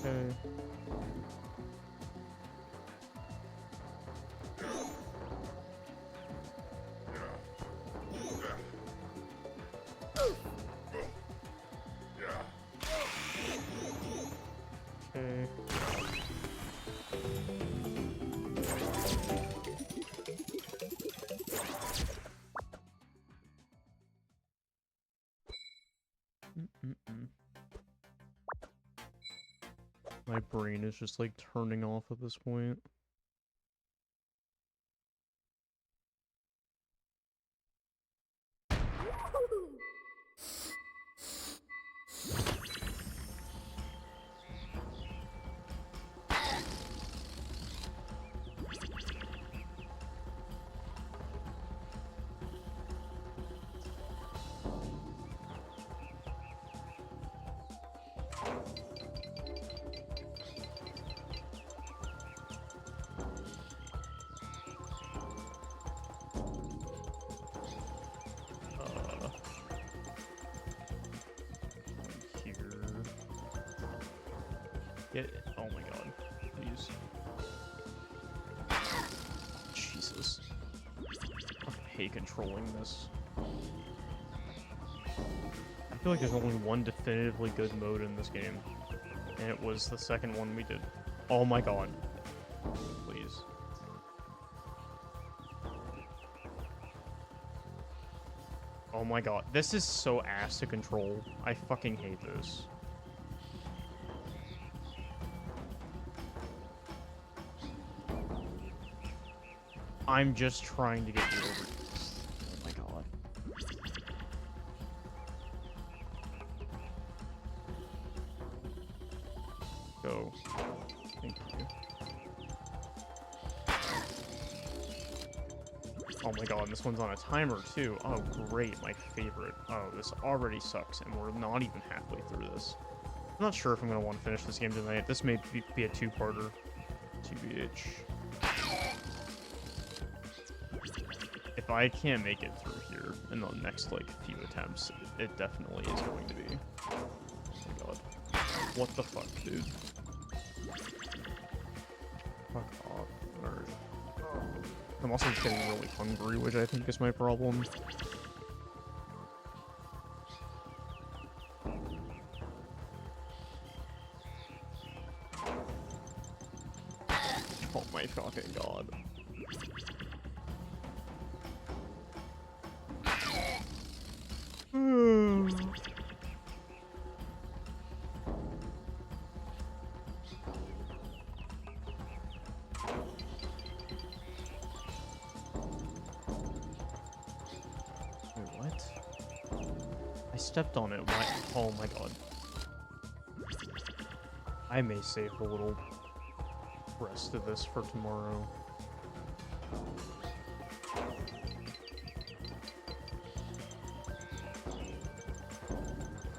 Okay. Okay. My brain is just like turning off at this point. Oh my god, please. Jesus. I hate controlling this. I feel like there's only one definitively good mode in this game, and it was the second one we did. Oh my god. Please. Oh my god. This is so ass to control. I fucking hate this. I'm just trying to get you over this. Oh my god. Go. Thank you. Oh my god, this one's on a timer too. Oh great, my favorite. Oh, this already sucks, and we're not even halfway through this. I'm not sure if I'm going to want to finish this game tonight. This may be a two-parter. TBH. If I can't make it through here in the next, like, few attempts, it definitely is going to be. Oh my god. What the fuck, dude? Fuck off. Alright. I'm also just getting really hungry, which I think is my problem. Oh my fucking god. Stepped on it. Why? Oh my god. I may save a little rest of this for tomorrow.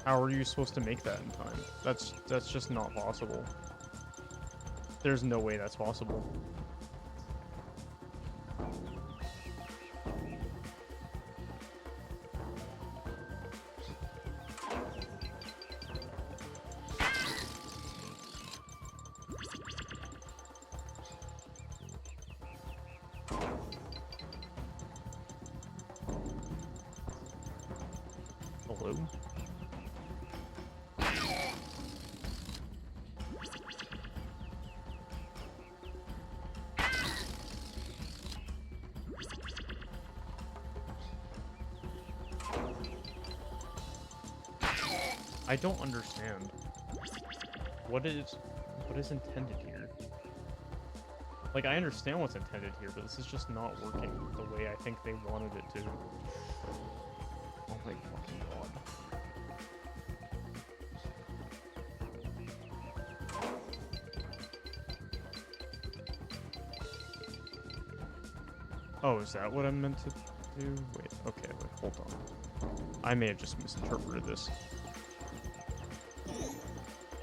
How are you supposed to make that in time? That's just not possible. There's no way that's possible. good. I don't understand. What is intended here? Like, I understand what's intended here, but this is just not working the way I think they wanted it to. Oh my fucking god. Oh, is that what I'm meant to do? Wait, okay, wait, hold on. I may have just misinterpreted this.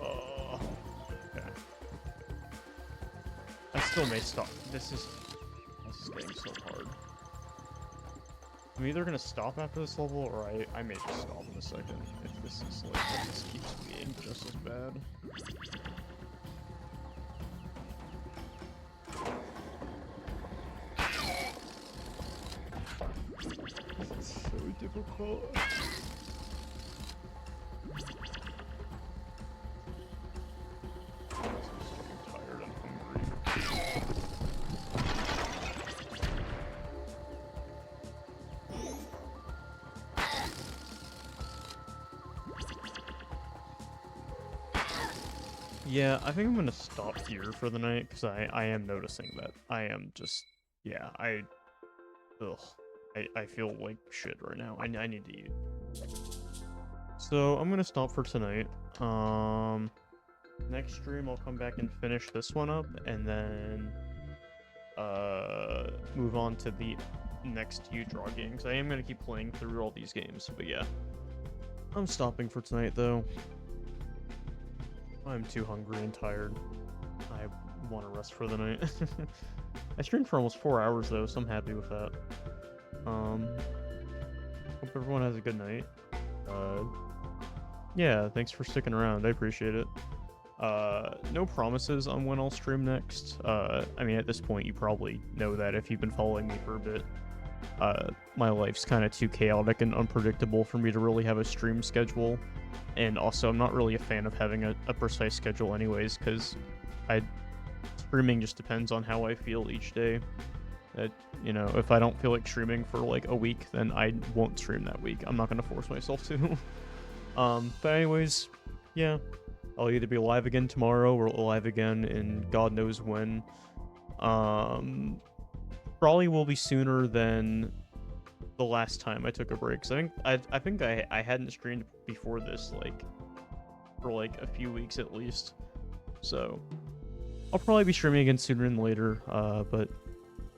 Okay. I still may stop. This is getting so hard. I'm either gonna stop after this level, or I may just stop in a second if this is like, if this keeps being just as bad. It's so difficult. I'm just getting tired and hungry. Yeah, I think I'm gonna stop here for the night, because I am noticing that I am just, yeah, ugh. I feel like shit right now. I need to eat. So I'm gonna stop for tonight. Next stream I'll come back and finish this one up, and then move on to the next uDraw game, because I am gonna keep playing through all these games. But yeah, I'm stopping for tonight though. I'm too hungry and tired. I want to rest for the night. I streamed for almost 4 hours though, so I'm happy with that. Hope everyone has a good night. Yeah, thanks for sticking around. I appreciate it. No promises on when I'll stream next. I mean, at this point, you probably know that if you've been following me for a bit. My life's kind of too chaotic and unpredictable for me to really have a stream schedule. And also, I'm not really a fan of having a precise schedule anyways, because streaming just depends on how I feel each day. You know, if I don't feel like streaming for like a week, then I won't stream that week. I'm not going to force myself to. But anyways, yeah. I'll either be live again tomorrow or live again in God knows when. Probably will be sooner than the last time I took a break. So I think I hadn't streamed before this, like, for like a few weeks at least. So I'll probably be streaming again sooner than later. But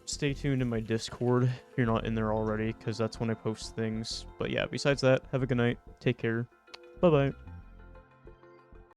stay tuned in my Discord if you're not in there already, because that's when I post things. But yeah, besides that, have a good night. Take care. Bye-bye.